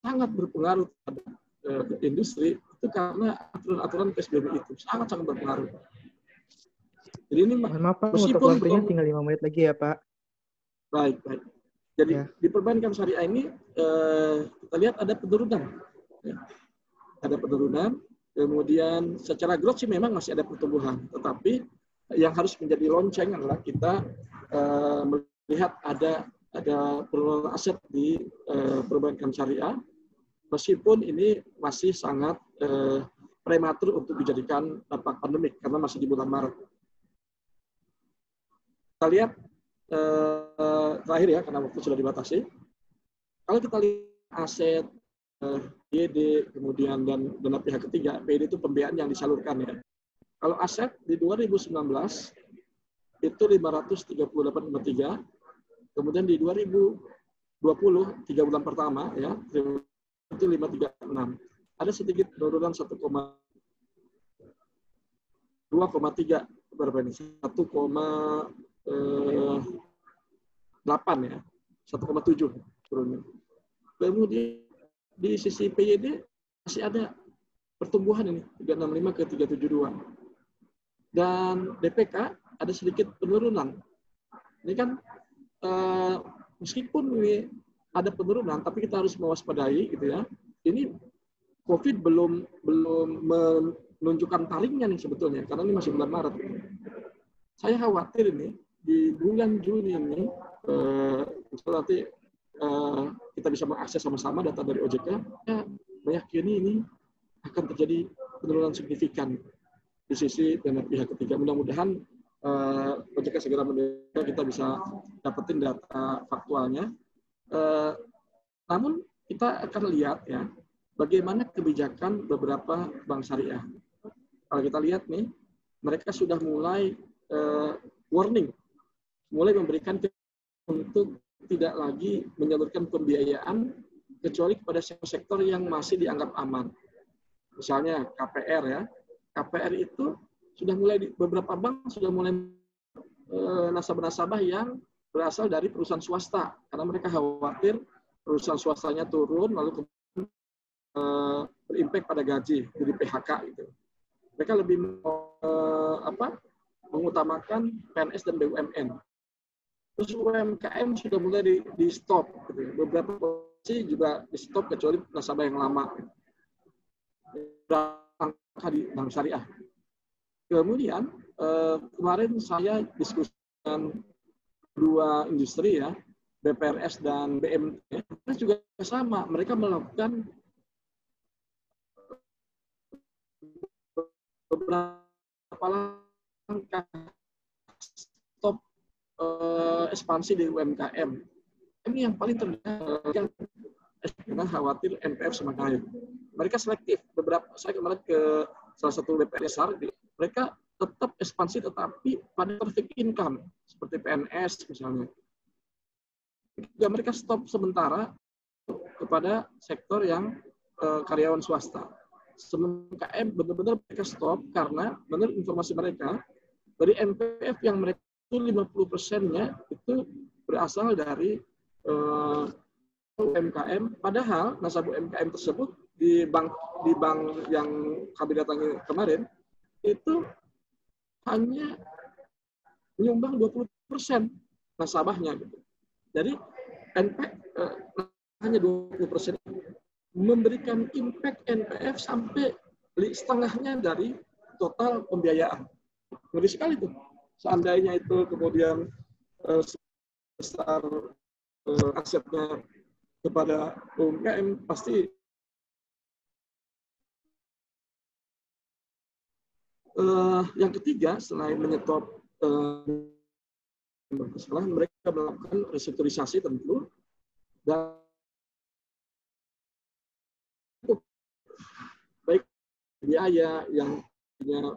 sangat berpengaruh terhadap industri itu karena aturan-aturan PSBB itu sangat-sangat berpengaruh. Jadi ini maaf Pak, untuk waktunya tinggal 5 menit lagi ya Pak. Baik. Jadi di perbankan syariah ini kita lihat ada penurunan. Ya. Ada penurunan, kemudian secara growth sih memang masih ada pertumbuhan. Tetapi yang harus menjadi lonceng adalah kita melihat ada penurunan aset di perbankan syariah, meskipun ini masih sangat prematur untuk dijadikan dampak pandemik karena masih di bulan Maret. Kita lihat terakhir ya, karena waktu sudah dibatasi. Kalau kita lihat aset PD, kemudian dan dana pihak ketiga, PD itu pembiayaan yang disalurkan ya. Kalau aset di 2019 itu 538,3, kemudian di 2020 3 bulan pertama ya itu 536. Ada sedikit penurunan 1,2,3 berapa ini? 1,8 ya, 1,7 turunnya. Kemudian di sisi PYD masih ada pertumbuhan ini 365 ke 372. Dan DPK ada sedikit penurunan. Ini kan meskipun ini ada penurunan, tapi kita harus mewaspadai gitu ya. Ini COVID belum menunjukkan taringnya nih sebetulnya, karena ini masih bulan Maret. Saya khawatir ini di bulan Juni ini nanti kita bisa mengakses sama-sama data dari OJK, ya, meyakini ini akan terjadi penurunan signifikan di sisi dana pihak ketiga. Mudah-mudahan OJK segera mendengar, kita bisa dapetin data faktualnya. Namun kita akan lihat ya bagaimana kebijakan beberapa bank syariah. Kalau kita lihat nih, mereka sudah mulai warning, mulai memberikan untuk tidak lagi menyalurkan pembiayaan kecuali kepada sektor yang masih dianggap aman. Misalnya KPR ya, KPR itu sudah mulai beberapa bank sudah mulai nasabah-nasabah yang berasal dari perusahaan swasta, karena mereka khawatir perusahaan swastanya turun lalu berimpact pada gaji, jadi PHK gitu. Mereka lebih mengutamakan PNS dan BUMN. Terus UMKM sudah mulai di stop, gitu. Beberapa posisi juga di stop kecuali nasabah yang lama. Angka di bank syariah. Kemudian kemarin saya diskusi dengan dua industri ya, BPRS dan BMT, juga sama. Mereka melakukan beberapa langkah stop ekspansi di UMKM. Ini yang paling terlihat karena khawatir NPF semakin naik. Mereka selektif. Saya kemarin ke salah satu BPRS, mereka tetap ekspansi tetapi pada traffic income seperti PNS misalnya. Juga mereka stop sementara kepada sektor yang karyawan swasta. UMKM benar-benar mereka stop karena menurut informasi mereka Dari NPF yang mereka itu 50%-nya itu berasal dari UMKM, padahal nasabah UMKM tersebut di bank yang kami datangi kemarin itu hanya menyumbang 20% nasabahnya gitu. Jadi NPF hanya 20% memberikan impact NPF sampai setengahnya dari total pembiayaan. Ngeri sekali tuh. Seandainya itu kemudian besar asetnya kepada UMKM, pasti yang ketiga, selain menyetop setelah mereka melakukan restrukturisasi tentu, dan baik biaya yang punya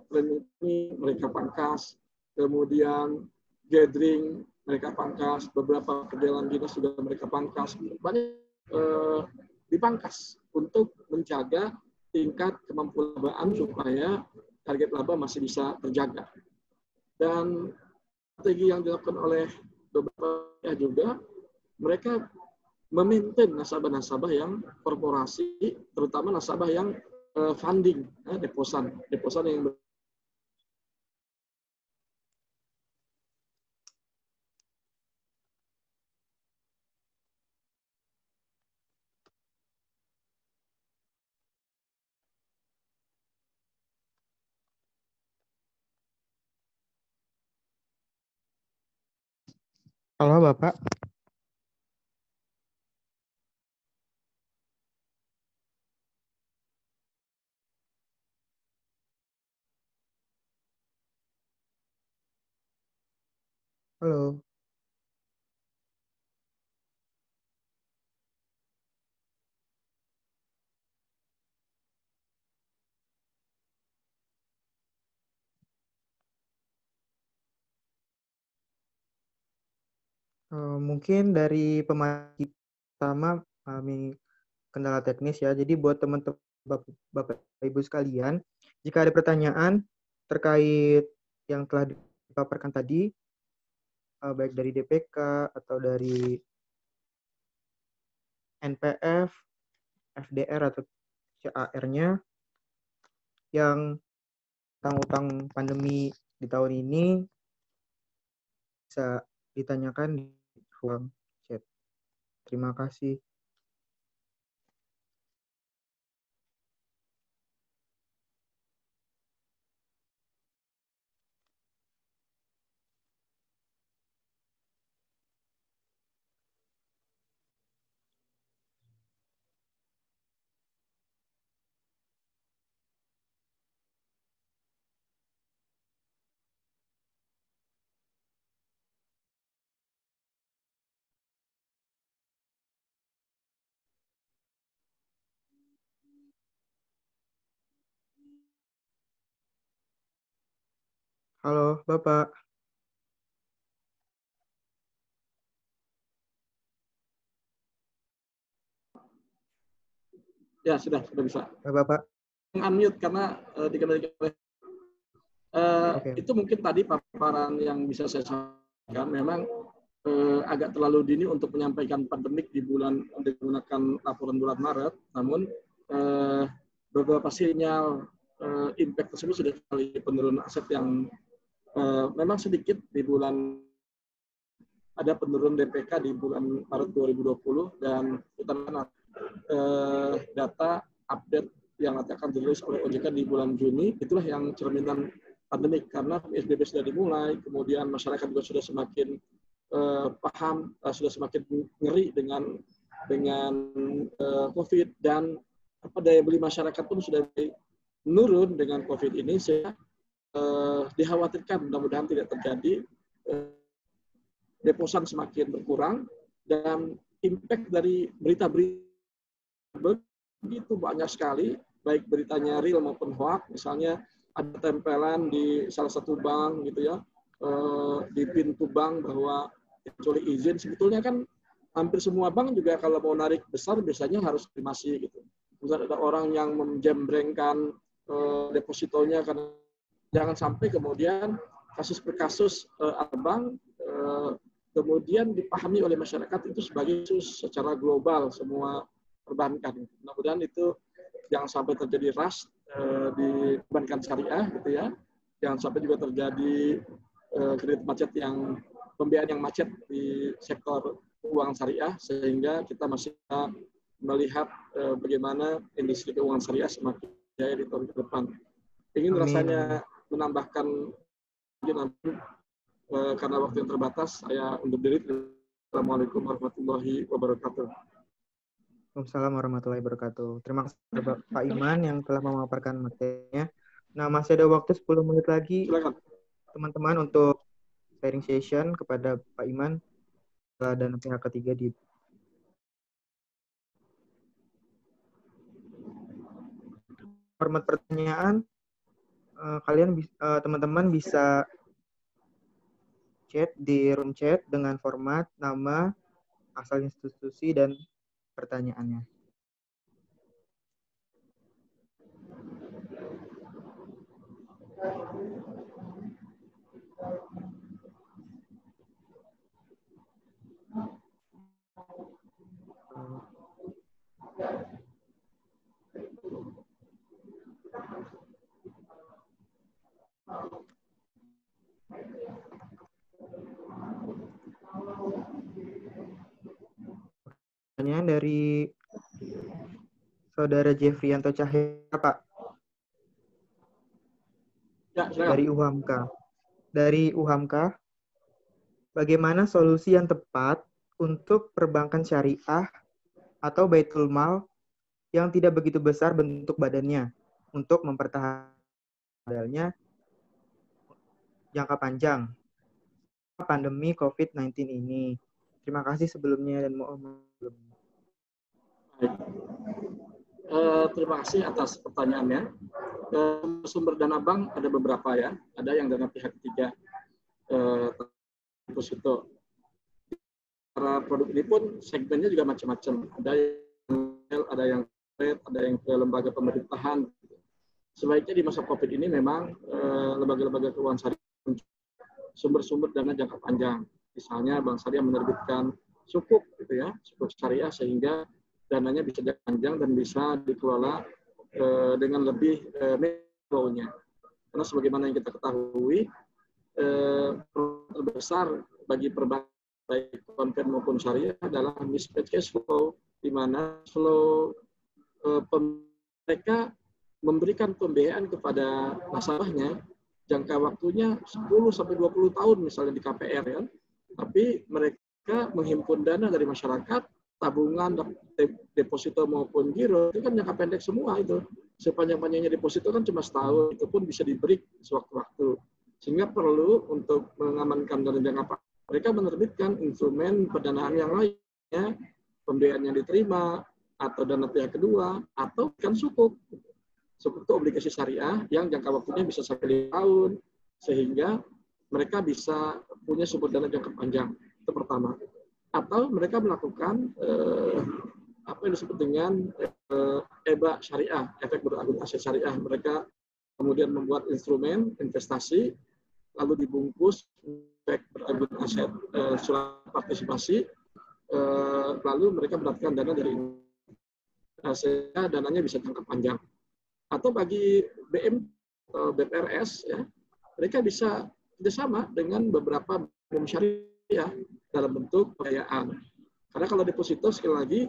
ini mereka pangkas, kemudian gathering mereka pangkas, beberapa perjalanan dinas sudah mereka pangkas, banyak dipangkas untuk menjaga tingkat kemampuan supaya target laba masih bisa terjaga. Dan strategi yang dilakukan oleh beberapa pihak juga, mereka memaintain nasabah-nasabah yang korporasi, terutama nasabah yang funding, deposan yang Halo Bapak. Halo. Mungkin dari pemaki pertama kami kendala teknis ya. Jadi buat teman-teman Bapak Ibu sekalian, jika ada pertanyaan terkait yang telah dipaparkan tadi, baik dari DPK atau dari NPF, FDR atau CAR-nya yang utang-utang pandemi di tahun ini bisa ditanyakan di ruang chat. Terima kasih. Halo, Bapak. ya sudah bisa. Bapak. Unmute karena dikendalikan oleh Okay. Itu mungkin tadi paparan yang bisa saya sampaikan. Memang agak terlalu dini untuk menyampaikan pandemik di bulan menggunakan laporan bulan Maret. Namun beberapa sinyal impact tersebut sudah kali penurunan aset yang memang sedikit di bulan, ada penurunan DPK di bulan Maret 2020 dan utama data update yang nanti akan dirilis oleh OJK di bulan Juni, itulah yang cerminan pandemik karena PSBB sudah dimulai, kemudian masyarakat juga sudah semakin paham, sudah semakin ngeri dengan COVID, dan daya beli masyarakat pun sudah menurun dengan COVID ini, sehingga dikhawatirkan mudah-mudahan tidak terjadi deposan semakin berkurang, dan impact dari berita-berita begitu banyak sekali, baik beritanya real maupun hoax. Misalnya ada tempelan di salah satu bank gitu ya, di pintu bank bahwa kecuali izin. Sebetulnya kan hampir semua bank juga kalau mau narik besar biasanya harus afirmasi gitu. Kemudian ada orang yang menjembrengkan depositonya, karena jangan sampai kemudian kasus per kasus abang kemudian dipahami oleh masyarakat itu sebagai kasus secara global semua perbankan. Mudah-mudahan itu jangan sampai terjadi rush di perbankan syariah gitu ya. Jangan sampai juga terjadi kredit macet yang pembiayaan yang macet di sektor keuangan syariah, sehingga kita masih melihat bagaimana industri keuangan syariah semakin jaya di tahun ke depan. Ingin rasanya menambahkan karena waktu yang terbatas, saya undur diri. Assalamualaikum warahmatullahi wabarakatuh. Waalaikumsalam warahmatullahi wabarakatuh. Terima kasih Pak Iman yang telah memaparkan materinya. Nah, masih ada waktu 10 menit lagi, teman-teman, untuk sharing session kepada Pak Iman dan pihak ketiga di format pertanyaan. Kalian teman-teman bisa chat di room chat dengan format nama, asal institusi, dan pertanyaannya. Pertanyaan dari Saudara Jeffrianto Cahya, Pak. Ya, dari UHAMKA. Dari UHAMKA, bagaimana solusi yang tepat untuk perbankan syariah atau Baitul Mal yang tidak begitu besar bentuk badannya untuk mempertahankan modalnya jangka panjang pandemi COVID-19 ini? Terima kasih sebelumnya dan mohon maaf. Terima kasih atas pertanyaannya. Sumber dana bank ada beberapa ya. Ada yang dana pihak ketiga. Deposito. Para produk ini pun segmennya juga macam-macam. Ada yang trade, ada yang ke lembaga pemerintahan. Sebaiknya di masa COVID ini memang lembaga-lembaga keuangan syariah sumber-sumber dana jangka panjang. Misalnya Bank Syariah menerbitkan sukuk gitu ya, sukuk syariah sehingga dananya bisa jangka panjang dan bisa dikelola dengan lebih flow-nya. Karena sebagaimana yang kita ketahui, terbesar bagi perbankan baik konven maupun syariah adalah mismatch cash flow, di mana flow mereka memberikan pembiayaan kepada nasabahnya jangka waktunya 10-20 tahun misalnya di KPR ya. Tapi mereka menghimpun dana dari masyarakat, tabungan, deposito maupun giro, itu kan jangka pendek semua itu. Sepanjang-panjangnya deposito kan cuma setahun, itu pun bisa diberi sewaktu-waktu. Sehingga perlu untuk mengamankan dana jangka panjang, mereka menerbitkan instrumen pendanaan yang lainnya, pembiayaan yang diterima, atau dana pihak kedua, atau kan sukuk. Sukuk itu obligasi syariah yang jangka waktunya bisa sampai 5 tahun, sehingga mereka bisa punya sumber dana jangka panjang. Itu pertama. Atau mereka melakukan apa yang disebut dengan EBA syariah, efek beragun aset syariah. Mereka kemudian membuat instrumen investasi, lalu dibungkus efek beragun aset surat partisipasi, lalu mereka mendapatkan dana dari sehingga dananya bisa jangka panjang. Atau bagi BM atau BPRS, ya, mereka bisa kerjasama dengan beberapa bank syariah dalam bentuk pembiayaan. Karena kalau deposito, sekali lagi,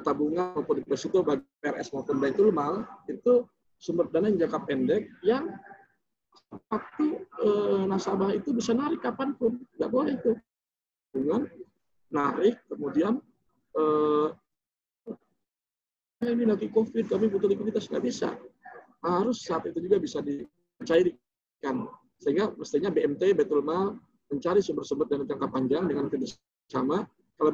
tabungan maupun deposito bagi BPRS maupun Baitul Mal, itu sumber dana yang jangka pendek yang waktu nasabah itu bisa narik kapanpun. Nggak boleh itu. Tabungan, narik, kemudian ini lagi COVID, kami butuh likuiditas, nggak bisa. Harus saat itu juga bisa dicairkan. Sehingga mestinya BMT, Baitul Mal, mencari sumber-sumber dana jangka panjang dengan kerjasama. Kalau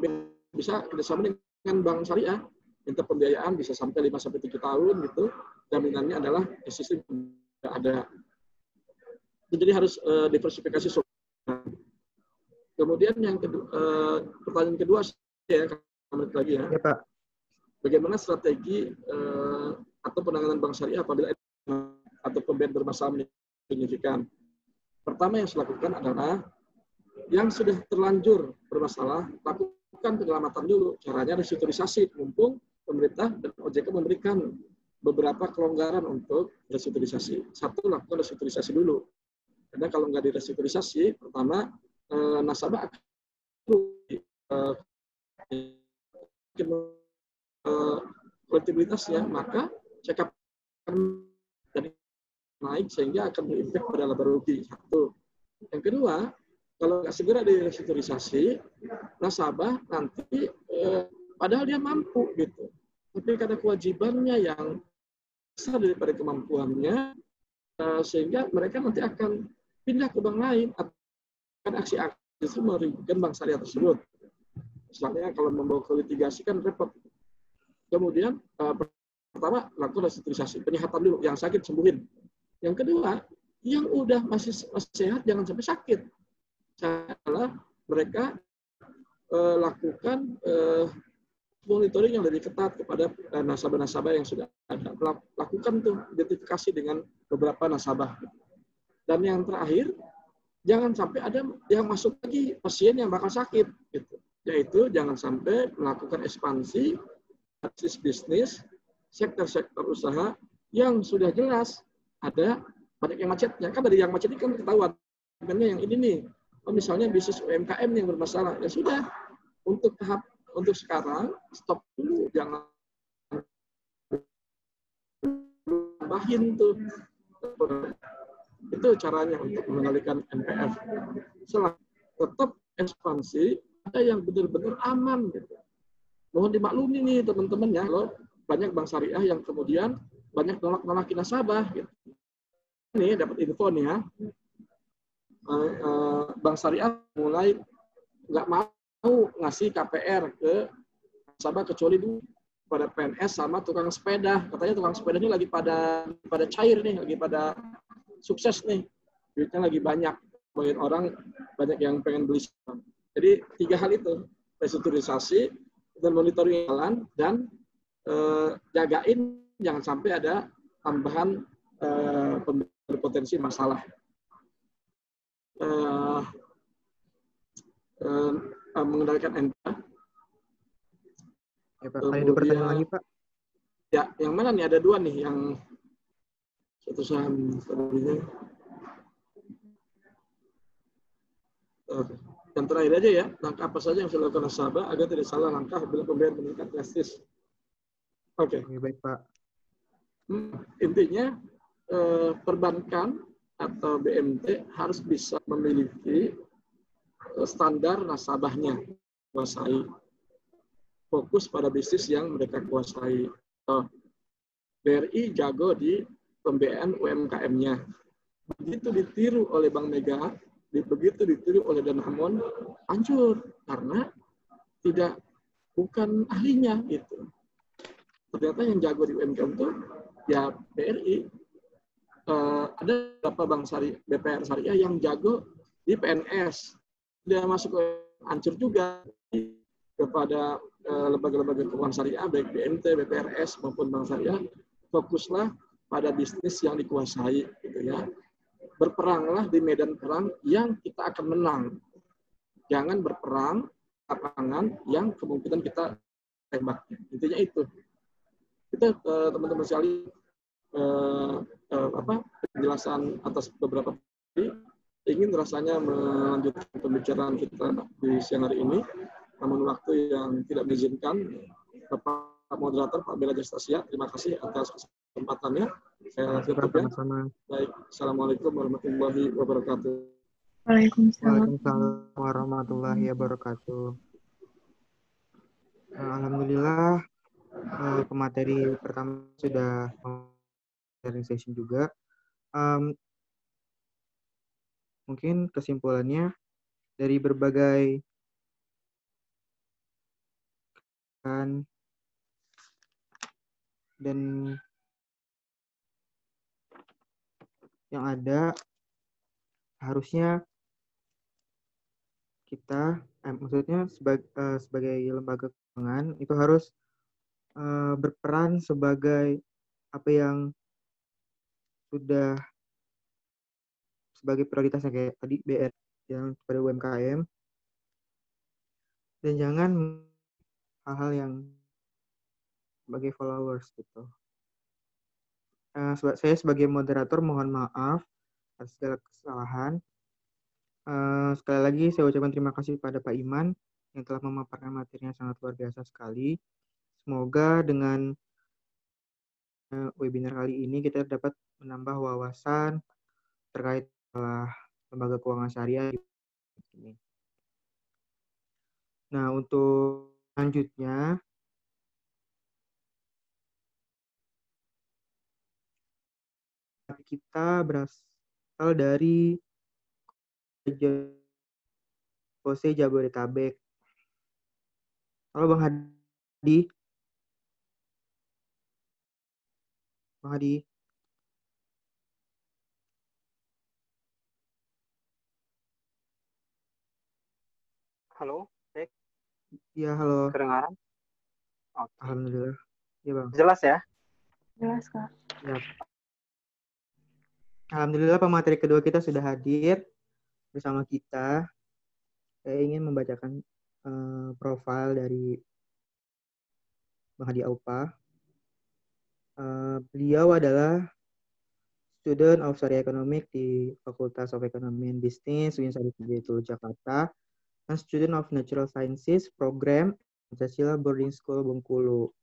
bisa kerjasama dengan bank syariah, minta pembiayaan bisa sampai 5-7 tahun gitu. Jaminannya adalah sistem tidak ada. Jadi harus diversifikasi sumber. Kemudian yang kedua, pertanyaan kedua ya, menit lagi ya. Ya, Pak. Bagaimana strategi atau penanganan bank syariah apabila atau pembiayaan bermasalah signifikan? Pertama yang harus dilakukan adalah yang sudah terlanjur bermasalah, lakukan penyelamatan dulu. Caranya restrukturisasi, mumpung pemerintah dan OJK memberikan beberapa kelonggaran untuk restrukturisasi. Satu, lakukan restrukturisasi dulu. Karena kalau nggak direstrukturisasi, pertama nasabah akan kolektibilitasnya, maka check up dari naik sehingga akan berimpact pada laba rugi. Satu. Yang kedua, kalau nggak segera direstrukturisasi, nasabah nanti padahal dia mampu gitu, tapi karena kewajibannya yang besar daripada kemampuannya, sehingga mereka nanti akan pindah ke bank lain, akan aksi-aksi itu merugikan bank syariah tersebut. Misalnya kalau membawa ke litigasi kan repot. Kemudian pertama lakukan restrukturisasi, penyehatan dulu, yang sakit sembuhin. Yang kedua, yang udah masih sehat jangan sampai sakit. Adalah mereka lakukan monitoring yang lebih ketat kepada nasabah-nasabah yang sudah ada. Lakukan tuh identifikasi dengan beberapa nasabah. Dan yang terakhir, jangan sampai ada yang masuk lagi pasien yang bakal sakit, gitu. Yaitu jangan sampai melakukan ekspansi bisnis sektor-sektor usaha yang sudah jelas ada banyak yang macetnya. Kan dari yang macet ini kan ketahuan. Yang ini nih, misalnya bisnis UMKM yang bermasalah, ya sudah, untuk sekarang stop dulu, jangan tambahin tuh. Itu caranya untuk mengendalikan NPF. Tetap ekspansi, ada yang benar-benar aman. Gitu. Mohon dimaklumi nih teman-teman ya, kalau banyak bank syariah yang kemudian banyak nolak-nolakin nasabah. Gitu. Ini dapat info nih ya, bank syariah mulai nggak mau ngasih KPR ke nasabah kecuali dulu pada PNS sama tukang sepeda. Katanya tukang sepeda ini lagi pada cair nih, lagi pada sukses nih, duitnya lagi banyak, banyak orang banyak yang pengen beli. Jadi 3 hal itu, restrukturisasi dan monitoring jalan dan jagain jangan sampai ada tambahan berpotensi masalah. Mengendalikan NPF. Ya, Pak. Ada pertanyaan lagi, Pak? Ya, yang mana nih? Ada 2 nih, yang satu saham tadinya. Yang terakhir aja ya, langkah apa saja yang harus dilakukan nasabah agar tidak salah langkah bila pembayaran meningkat drastis. Oke. Baik, Pak. Intinya perbankan atau BMT harus bisa memiliki standar nasabahnya, kuasai, fokus pada bisnis yang mereka kuasai. BRI jago di pembiayaan UMKM-nya. Begitu ditiru oleh Bank Mega, begitu ditiru oleh Danamon, hancur karena bukan ahlinya gitu. Ternyata yang jago di UMKM itu ya BRI. Ada beberapa bank syariah, BPR syariah yang jago di PNS. Dia masuk ke hancur juga kepada lembaga-lembaga keuangan syariah, baik BMT, BPRS maupun bank syariah. Fokuslah pada bisnis yang dikuasai, gitu ya. Berperanglah di medan perang yang kita akan menang. Jangan berperang lapangan yang kemungkinan kita tembak. Intinya itu. Kita teman-teman sekali penjelasan atas beberapa tadi, ingin rasanya melanjutkan pembicaraan kita di siang hari ini, namun waktu yang tidak mengizinkan. Bapak Moderator, Pak Bella Jastasia, terima kasih atas kesempatannya. Saya tutup ya. Baik, Assalamualaikum warahmatullahi wabarakatuh. Waalaikumsalam. Waalaikumsalam warahmatullahi wabarakatuh. Alhamdulillah, pemateri pertama sudah sharing session juga. Mungkin kesimpulannya dari berbagai dan yang ada, harusnya kita maksudnya sebagai lembaga keuangan itu harus berperan sebagai apa yang sudah sebagai prioritasnya kayak tadi BR yang pada UMKM, dan jangan hal-hal yang sebagai followers gitu. Saya sebagai moderator mohon maaf atas segala kesalahan. Sekali lagi saya ucapkan terima kasih kepada Pak Iman yang telah memaparkan materinya sangat luar biasa sekali. Semoga dengan webinar kali ini kita dapat menambah wawasan terkait lembaga keuangan syariah ini. Nah, untuk selanjutnya kita berasal dari Pose Jabodetabek. Halo Bang Hadi. Bang Hadi. Halo, cek. Iya, halo. Kedengaran? Oke. Alhamdulillah. Iya, Bang. Jelas ya? Jelas, Kak. Ya. Alhamdulillah pemateri kedua kita sudah hadir bersama kita. Saya ingin membacakan profil dari Bang Hadi Aupa. Beliau adalah student of Syariah Economics di Fakultas of Economy and Business Uin Syarif Jakarta, dan student of Natural Sciences program Pancasila Boarding School Bengkulu.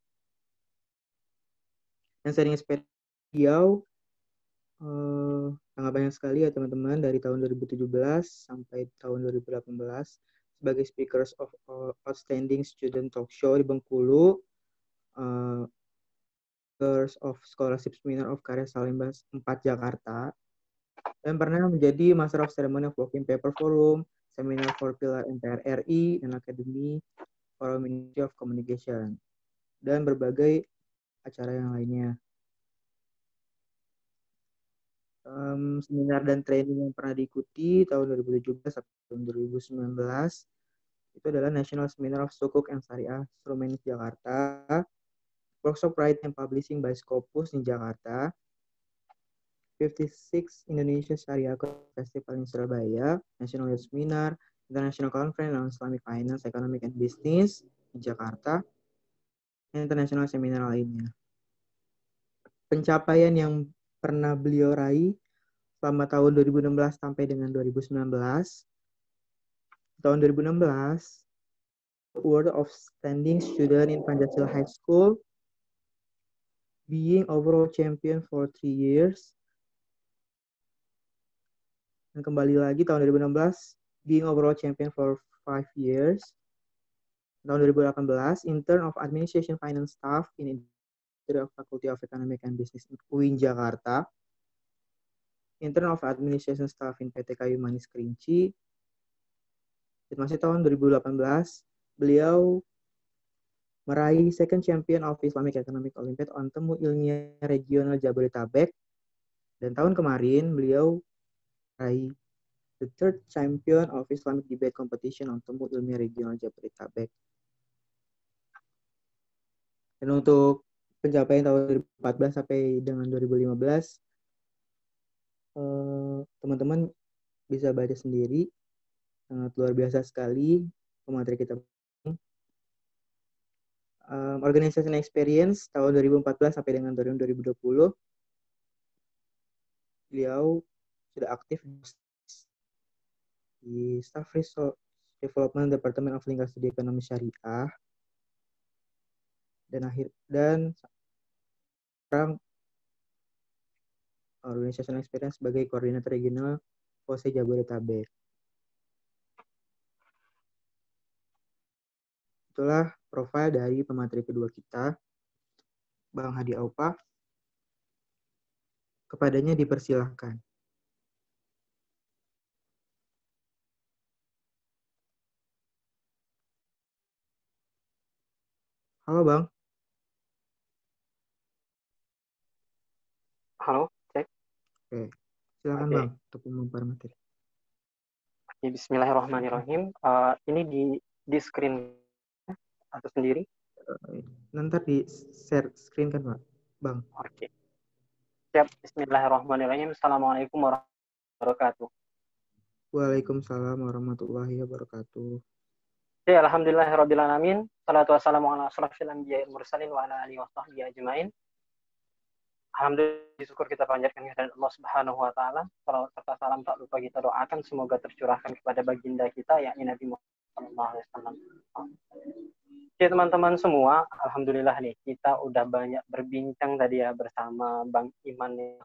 Dan sharing experience beliau sangat banyak sekali ya teman-teman, dari tahun 2017 sampai tahun 2018 sebagai speakers of outstanding student talk show di Bengkulu, speakers of scholarship seminar of Karya Salimba 4 Jakarta, dan pernah menjadi Master of Ceremony of Working Paper Forum, Seminar for Pilar MPR RI, dan Akademi for Ministry of Communication, dan berbagai acara yang lainnya. Seminar dan training yang pernah diikuti tahun 2017 sampai tahun 2019 itu adalah National Seminar of Sukuk and Syariah Instrumentis Jakarta, Workshop Writing and Publishing by Scopus in Jakarta, 56 Indonesia Syariah Festival in Surabaya, National Youth Seminar, International Conference on Islamic Finance, Economic and Business di Jakarta, dan international seminar lainnya. Pencapaian yang pernah beliau raih selama tahun 2016 sampai dengan 2019. Tahun 2016, Award of Outstanding Student in Pancasila High School, being overall champion for 3 years. Dan kembali lagi tahun 2016, being overall champion for 5 years. Tahun 2018, intern of Administration Finance Staff in Institute of Faculty of Economic and Business UIN Jakarta. Intern of Administration Staff in PT Kayu Manis Kerinci. Dan masih tahun 2018, beliau meraih second champion of Islamic Economic Olympiad on Temu Ilmiah Regional Jabodetabek. Dan tahun kemarin beliau meraih the third champion of Islamic Debate Competition on Temu Ilmiah Regional Jabodetabek. Dan untuk pencapaian tahun 2014 sampai dengan 2015, teman-teman bisa baca sendiri. Sangat luar biasa sekali pemateri kita. Organization experience tahun 2014 sampai dengan tahun 2020, beliau sudah aktif di Staff Resource Development Department of Lingkar Studi Ekonomi Syariah, dan sekarang organization experience sebagai koordinator regional Pose Jabodetabek. Itulah profil dari pemateri kedua kita, Bang Hadi Aupa. Kepadanya dipersilahkan. Halo Bang. Halo, cek. Oke, silakan Oke. Bang untuk memaparkan materi. Bismillahirrahmanirrahim. Ini di screen atau sendiri? Nanti di share screen kan Pak, Bang? Oke. Siap. Bismillahirrahmanirrahim. Assalamualaikum warahmatullahi wabarakatuh. Waalaikumsalam warahmatullahi wabarakatuh. Ya, alhamdulillahirrabbilalamin. Salatu wassalamu ala asrafil anbiya'i wal mursalin wa ala alihi wa sahbihi ajmain. Alhamdulillah, syukur kita panjatkan kehadirat Allah Subhanahu wa taala. Salawat serta salam tak lupa kita doakan semoga tercurahkan kepada baginda kita yakni Nabi Muhammad sallallahu alaihi wasallam. Oke, teman-teman semua, alhamdulillah nih kita udah banyak berbincang tadi ya bersama Bang Iman nih.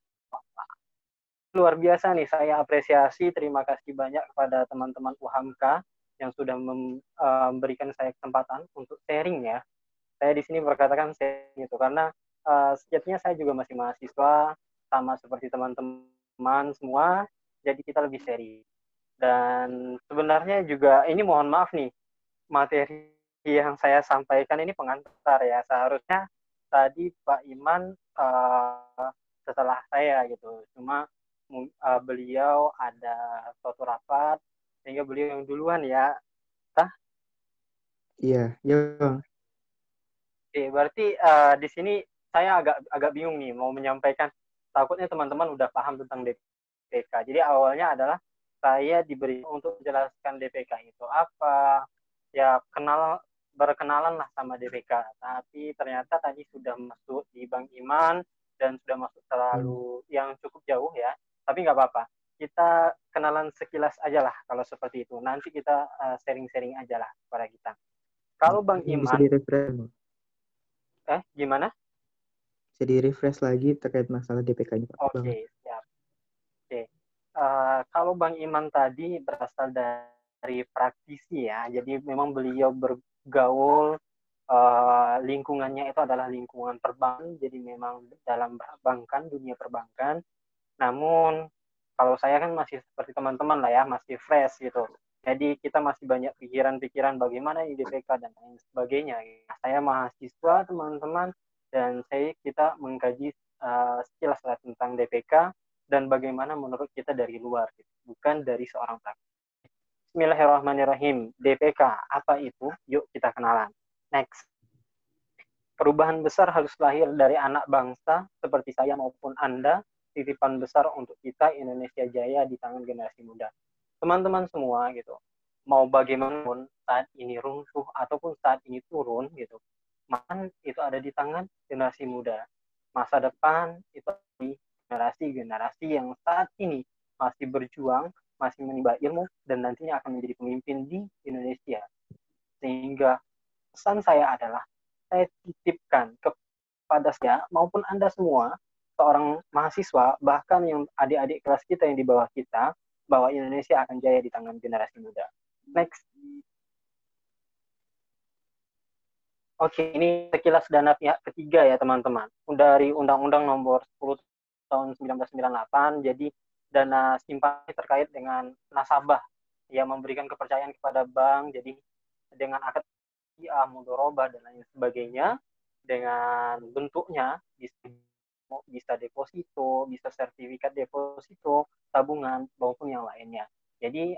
Luar biasa nih, saya apresiasi, terima kasih banyak kepada teman-teman UHAMKA yang sudah memberikan saya kesempatan untuk sharing ya. Saya di sini berkatakan sharing itu karena sejatinya saya juga masih mahasiswa, sama seperti teman-teman semua, jadi kita lebih sharing. Dan sebenarnya juga ini mohon maaf nih, materi yang saya sampaikan ini pengantar ya. Seharusnya tadi Pak Iman setelah saya gitu, cuma beliau ada suatu rapat sehingga beliau yang duluan ya. Iya, ya. Oke, berarti di sini saya agak bingung nih mau menyampaikan. Takutnya teman-teman udah paham tentang DPK. Jadi awalnya adalah saya diberi untuk menjelaskan DPK itu apa, ya berkenalan lah sama DPK. Tapi ternyata tadi sudah masuk di Bang Iman dan sudah masuk terlalu yang cukup jauh ya. Tapi nggak apa-apa. Kita kenalan sekilas aja lah kalau seperti itu. Nanti kita sharing-sharing aja lah kepada kita. Kalau Bang Iman, bisa di-refresh. Gimana? Bisa di-refresh lagi terkait masalah DPK ini, Pak. Oke, siap. Oke. Kalau Bang Iman tadi berasal dari praktisi ya, jadi memang beliau bergaul lingkungannya itu adalah lingkungan perbankan, jadi memang dalam perbankan, dunia perbankan. Namun kalau saya kan masih seperti teman-teman lah ya, masih fresh gitu. Jadi kita masih banyak pikiran-pikiran bagaimana ini DPK dan lain sebagainya. Saya mahasiswa teman-teman dan kita mengkaji sekilas tentang DPK dan bagaimana menurut kita dari luar, gitu. Bukan dari seorang praktisi. Bismillahirrahmanirrahim. DPK apa itu? Yuk kita kenalan. Next. Perubahan besar harus lahir dari anak bangsa seperti saya maupun Anda. Titipan besar untuk kita Indonesia Jaya di tangan generasi muda. Teman-teman semua gitu, mau bagaimanapun saat ini runtuh ataupun saat ini turun gitu, maka itu ada di tangan generasi muda. Masa depan itu di generasi-generasi yang saat ini masih berjuang, masih menimba ilmu dan nantinya akan menjadi pemimpin di Indonesia. Sehingga pesan saya adalah saya titipkan kepada saya maupun Anda semua seorang mahasiswa, bahkan yang adik-adik kelas kita yang di bawah kita, bahwa Indonesia akan jaya di tangan generasi muda. Next. Oke, ini sekilas dana pihak ketiga ya teman-teman. Dari Undang-Undang Nomor 10 tahun 1998, jadi dana simpanan terkait dengan nasabah yang memberikan kepercayaan kepada bank, jadi dengan akad mudharabah dan lain sebagainya, dengan bentuknya bisa deposito, bisa sertifikat deposito, tabungan, maupun yang lainnya. Jadi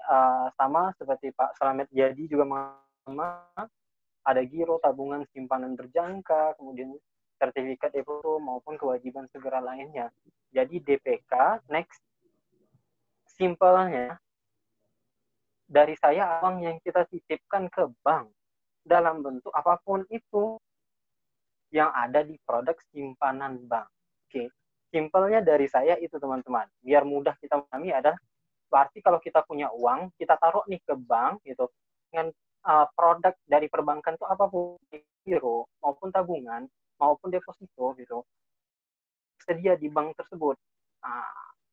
sama seperti Pak Slamet jadi juga ada giro, tabungan, simpanan berjangka, kemudian sertifikat deposito maupun kewajiban segera lainnya. Jadi DPK, next, simpelnya dari saya uang yang kita titipkan ke bank dalam bentuk apapun itu yang ada di produk simpanan bank. Oke, simpelnya dari saya itu teman-teman. Biar mudah kita memahami adalah berarti kalau kita punya uang, kita taruh nih ke bank gitu. Dengan produk dari perbankan itu apapun, giro maupun tabungan maupun deposito gitu. Sedia di bank tersebut.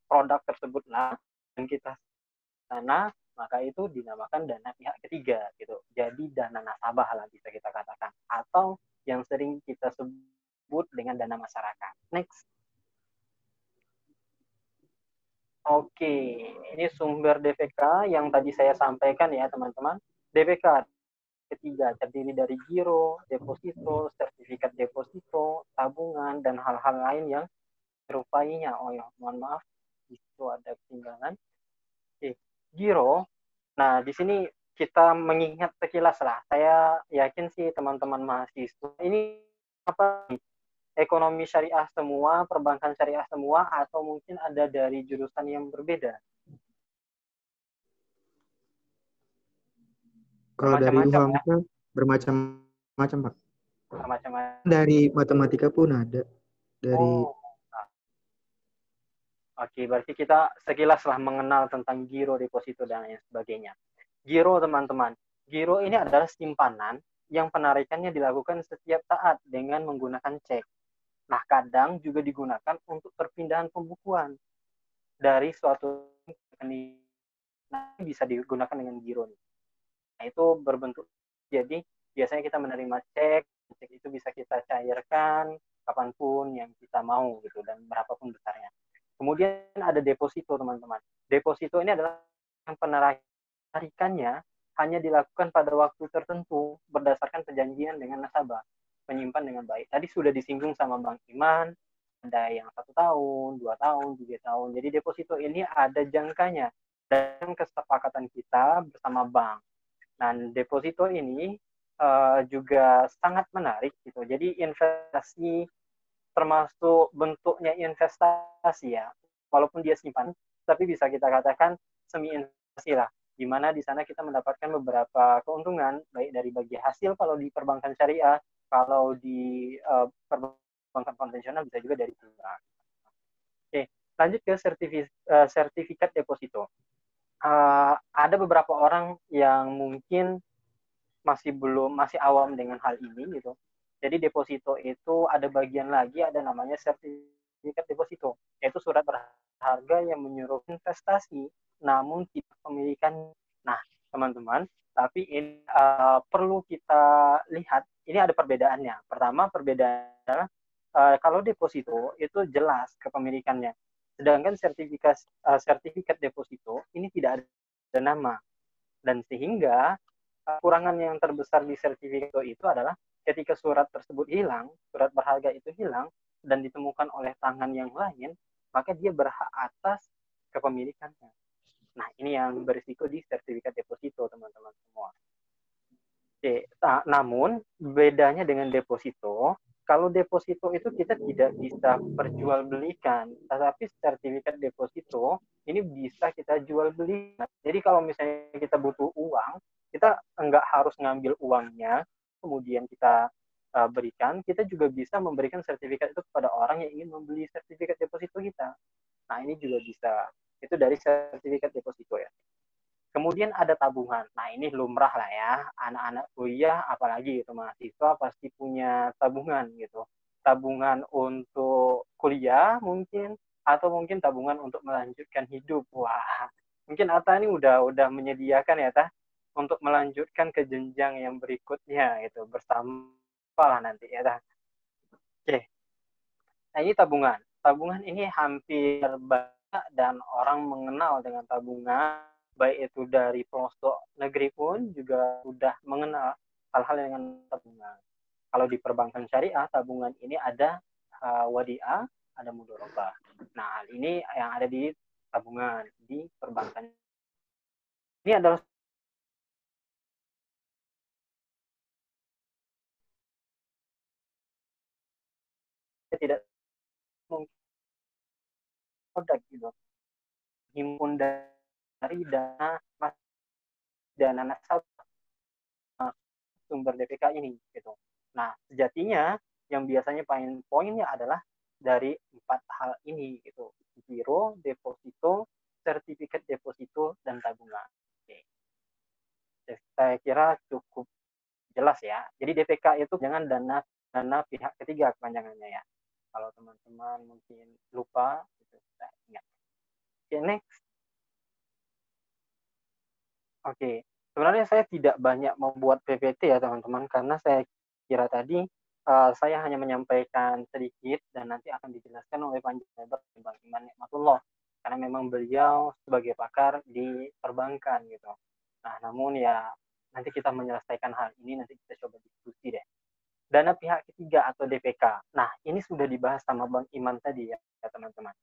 Produk tersebutlah yang kita dana, maka itu dinamakan dana pihak ketiga gitu. Jadi dana nasabah lah bisa kita katakan, atau yang sering kita sebut dengan dana masyarakat. Next. Oke, ini sumber DPK yang tadi saya sampaikan ya teman-teman. DPK ketiga terdiri dari giro, deposito, sertifikat deposito, tabungan, dan hal-hal lain yang serupainya. Oh ya, mohon maaf, itu ada ketinggalan. Oke, giro. Nah, di sini kita mengingat sekilas lah. Saya yakin sih teman-teman mahasiswa ini apa? Ekonomi syariah semua, perbankan syariah semua, atau mungkin ada dari jurusan yang berbeda. Kalau dari Bermacam-macam ya. UHAMKA bermacam-macam, Pak. Bermacam-macam. Dari matematika pun ada. Dari Oh, oke, berarti kita sekilas lah mengenal tentang giro, deposito, dan lain sebagainya. Giro, teman-teman. Giro ini adalah simpanan yang penarikannya dilakukan setiap saat dengan menggunakan cek. Nah, kadang juga digunakan untuk perpindahan pembukuan dari suatu rekening. Nah, bisa digunakan dengan giro. Nah, itu berbentuk, jadi biasanya kita menerima cek itu bisa kita cairkan kapanpun yang kita mau gitu, dan berapapun besarnya. Kemudian ada deposito, teman-teman. Deposito ini adalah yang penarikannya hanya dilakukan pada waktu tertentu berdasarkan perjanjian dengan nasabah, menyimpan dengan baik. Tadi sudah disinggung sama Bang Iman, ada yang 1 tahun, 2 tahun, 3 tahun. Jadi deposito ini ada jangkanya dan kesepakatan kita bersama bank. Nah, deposito ini juga sangat menarik gitu. Jadi investasi, termasuk bentuknya investasi ya, walaupun dia simpan, tapi bisa kita katakan semi investasi lah, di mana di sana kita mendapatkan beberapa keuntungan, baik dari bagi hasil kalau di perbankan syariah, kalau di perbankan konvensional bisa juga dari bunga. Oke, lanjut ke sertifikat deposito. Ada beberapa orang yang mungkin masih awam dengan hal ini gitu. Jadi deposito itu ada bagian lagi, ada namanya sertifikat deposito, yaitu surat berharga yang menyuruh investasi namun tidak pemilikan. Nah, teman-teman, tapi ini perlu kita lihat, ini ada perbedaannya. Pertama, perbedaan adalah kalau deposito itu jelas kepemilikannya, sedangkan sertifikat deposito ini tidak ada nama, dan sehingga kekurangan yang terbesar di sertifikat itu adalah ketika surat tersebut hilang, surat berharga itu hilang dan ditemukan oleh tangan yang lain, maka dia berhak atas kepemilikannya. Nah, ini yang berisiko di sertifikat deposito, teman-teman semua. Oke, namun bedanya dengan deposito, kalau deposito itu kita tidak bisa perjualbelikan, tetapi sertifikat deposito ini bisa kita jual belikan. Jadi kalau misalnya kita butuh uang, kita nggak harus ngambil uangnya, kemudian kita berikan, kita juga bisa memberikan sertifikat itu kepada orang yang ingin membeli sertifikat deposito kita. Nah, ini juga bisa. Itu dari sertifikat deposito ya. Kemudian ada tabungan. Nah, ini lumrah lah ya. Anak-anak kuliah, apalagi itu mahasiswa, pasti punya tabungan gitu. Tabungan untuk kuliah mungkin, atau mungkin tabungan untuk melanjutkan hidup. Wah, mungkin Atta ini udah menyediakan ya, Tah, untuk melanjutkan ke jenjang yang berikutnya gitu, bersama lah nanti ya, Tah. Oke. Nah, ini tabungan. Tabungan ini hampir banyak dan orang mengenal dengan tabungan, baik itu dari pelosok negeri pun juga sudah mengenal hal-hal dengan tabungan. Kalau di perbankan syariah, tabungan ini ada wadiah, ada mudharabah. Nah, hal ini yang ada di tabungan di perbankan. Ini adalah tidak mungkin produk gitu. Himpun dari dana nasabah sumber DPK ini gitu. Nah, sejatinya yang biasanya poinnya adalah dari 4 hal ini gitu. Giro, deposito, sertifikat deposito, dan tabungan. Oke. Saya kira cukup jelas ya. Jadi DPK itu jangan dana pihak ketiga kepanjangannya ya. Kalau teman-teman mungkin lupa, itu kita ingat. Oke, next. Oke, sebenarnya saya tidak banyak membuat PPT ya teman-teman, karena saya kira tadi saya hanya menyampaikan sedikit dan nanti akan dijelaskan oleh panjang lebar Bang Iman Nikmatullah, karena memang beliau sebagai pakar di perbankan gitu. Nah, namun ya nanti kita menyelesaikan hal ini, nanti kita coba diskusi deh. Dana pihak ketiga atau DPK. Nah, ini sudah dibahas sama Bang Iman tadi ya teman-teman.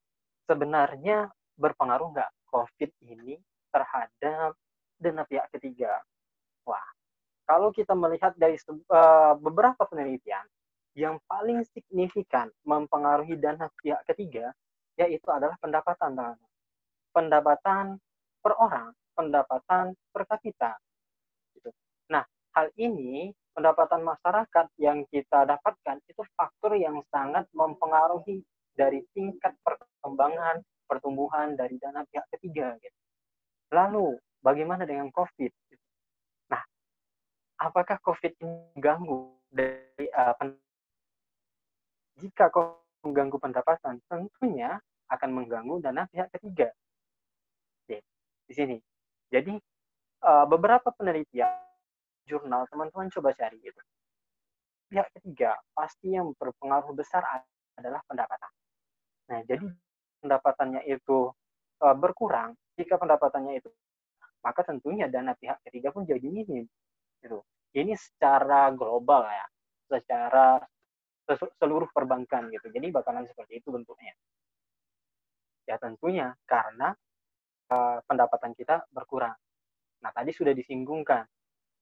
Sebenarnya berpengaruh nggak COVID ini terhadap dana pihak ketiga? Wah, kalau kita melihat dari beberapa penelitian, yang paling signifikan mempengaruhi dana pihak ketiga, yaitu adalah pendapatan, teman-teman. Pendapatan per orang, pendapatan per kapita. Gitu. hal ini pendapatan masyarakat yang kita dapatkan itu faktor yang sangat mempengaruhi dari tingkat perkembangan pertumbuhan dari dana pihak ketiga. Gitu. Lalu bagaimana dengan COVID? Nah, apakah COVID ini mengganggu dari jika COVID mengganggu pendapatan? Tentunya akan mengganggu dana pihak ketiga. Oke, di sini. Jadi beberapa penelitian jurnal teman-teman coba cari gitu. Pihak ketiga pasti yang berpengaruh besar adalah pendapatan. Nah, jadi pendapatannya itu berkurang. Jika pendapatannya itu, maka tentunya dana pihak ketiga pun jadi minim. Gitu. Ini secara global ya, secara seluruh perbankan gitu. Jadi bakalan seperti itu bentuknya. Ya tentunya karena pendapatan kita berkurang. Nah, tadi sudah disinggungkan.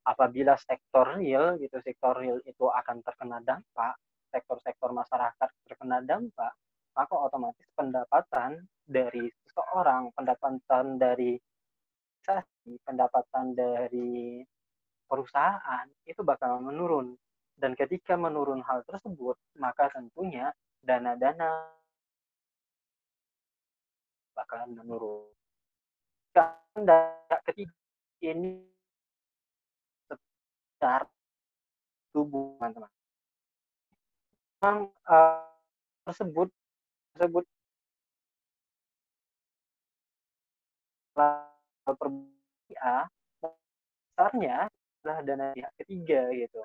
Apabila sektor real gitu, sektor real itu akan terkena dampak, sektor-sektor masyarakat terkena dampak, maka otomatis pendapatan dari seseorang, pendapatan dari pendapatan dari perusahaan itu bakal menurun. Dan ketika menurun hal tersebut, maka tentunya dana-dana bakalan menurun. Dan ketiga ini sekitar tubuh teman-teman. Memang tersebut besarnya adalah dana pihak ketiga gitu.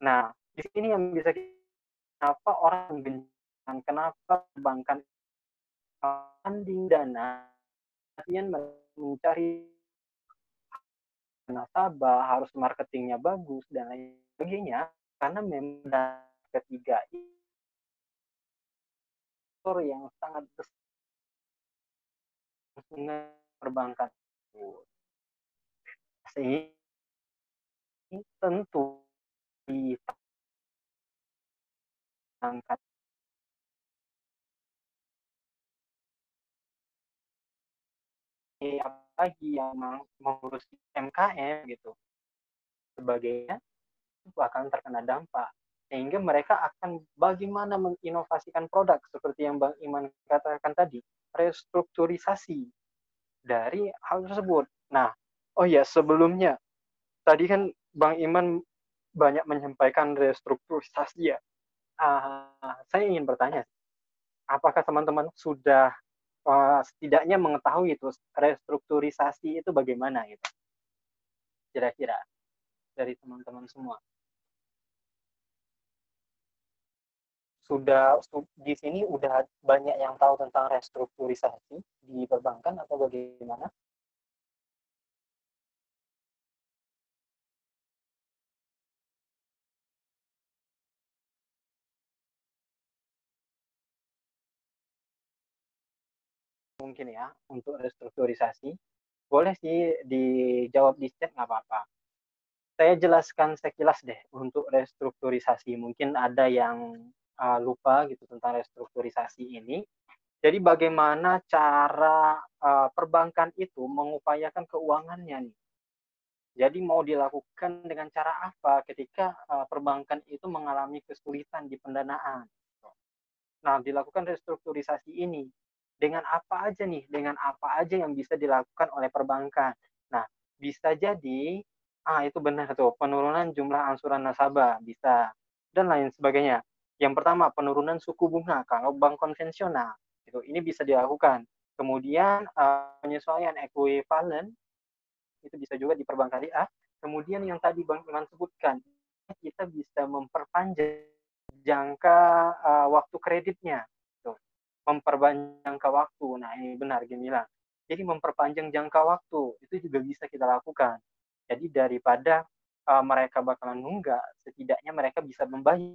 Nah, di sini yang bisa kenapa orang menggencarkan, kenapa perbankan funding dana, kemudian mencari nasabah, harus marketingnya bagus dan lain sebagainya, karena memang dana ketiga itu yang sangat besar perbankan. Sehingga tentu diangkat apalagi yang mengurus MKM gitu sebagainya itu akan terkena dampak sehingga mereka akan bagaimana menginovasikan produk seperti yang Bang Iman katakan tadi, restrukturisasi dari hal tersebut. Nah, oh ya sebelumnya tadi kan Bang Iman banyak menyampaikan restrukturisasi ya. Saya ingin bertanya, apakah teman-teman sudah setidaknya mengetahui itu restrukturisasi itu bagaimana gitu? Kira-kira dari teman-teman semua. Sudah di sini udah banyak yang tahu tentang restrukturisasi di perbankan atau bagaimana? Mungkin ya untuk restrukturisasi boleh sih dijawab di chat nggak apa-apa. Saya jelaskan sekilas deh untuk restrukturisasi. Mungkin ada yang lupa gitu tentang restrukturisasi ini. Jadi bagaimana cara perbankan itu mengupayakan keuangannya nih. Jadi mau dilakukan dengan cara apa ketika perbankan itu mengalami kesulitan di pendanaan. Nah, dilakukan restrukturisasi ini. Dengan apa aja nih? Dengan apa aja yang bisa dilakukan oleh perbankan? Nah, bisa jadi, itu benar tuh, penurunan jumlah angsuran nasabah, bisa. Dan lain sebagainya. Yang pertama, penurunan suku bunga. Kalau bank konvensional, gitu, ini bisa dilakukan. Kemudian, penyesuaian ekuivalen, itu bisa juga di perbankan syariah. Kemudian yang tadi Bang Iman sebutkan, kita bisa memperpanjang jangka waktu kreditnya, tuh. Memperpanjang jangka waktu. Nah ini benar Gemilang. Jadi memperpanjang jangka waktu itu juga bisa kita lakukan. Jadi daripada mereka bakalan nunggak, setidaknya mereka bisa membayar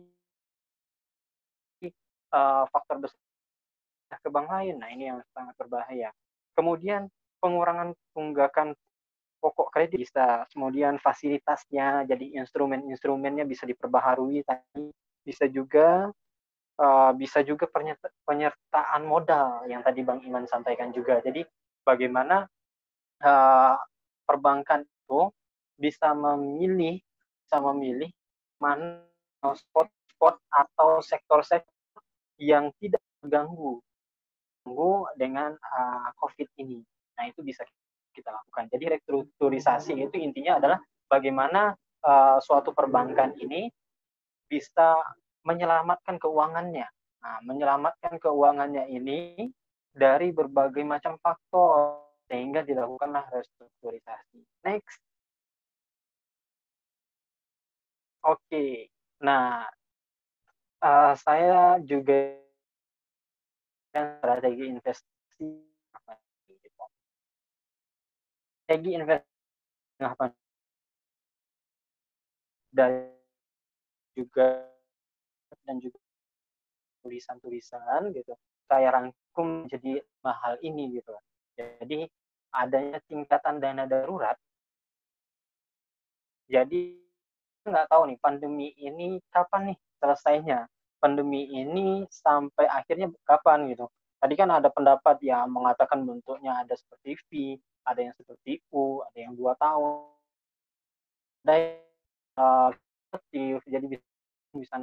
faktor besar ke bank lain. Nah ini yang sangat berbahaya. Kemudian pengurangan tunggakan pokok kredit bisa, kemudian fasilitasnya, jadi instrumen-instrumennya bisa diperbaharui tadi, bisa juga penyertaan modal yang tadi Bang Iman sampaikan juga. Jadi bagaimana perbankan itu bisa memilih mana spot-spot atau sektor-sektor yang tidak terganggu dengan COVID ini. Nah, itu bisa kita lakukan. Jadi restrukturisasi itu intinya adalah bagaimana suatu perbankan ini bisa menyelamatkan keuangannya. Nah, menyelamatkan keuangannya ini dari berbagai macam faktor sehingga dilakukanlah restrukturisasi. Next. Oke. Nah, saya juga strategi investasi strategi investasi apa dan juga tulisan-tulisan gitu saya rangkum jadi hal ini gitu. Jadi adanya tingkatan dana darurat. Jadi nggak tahu nih pandemi ini kapan nih selesainya. Pandemi ini sampai akhirnya kapan gitu. Tadi kan ada pendapat yang mengatakan bentuknya ada seperti V, ada yang seperti U, ada yang 2 tahun. Ada yang jadi bisa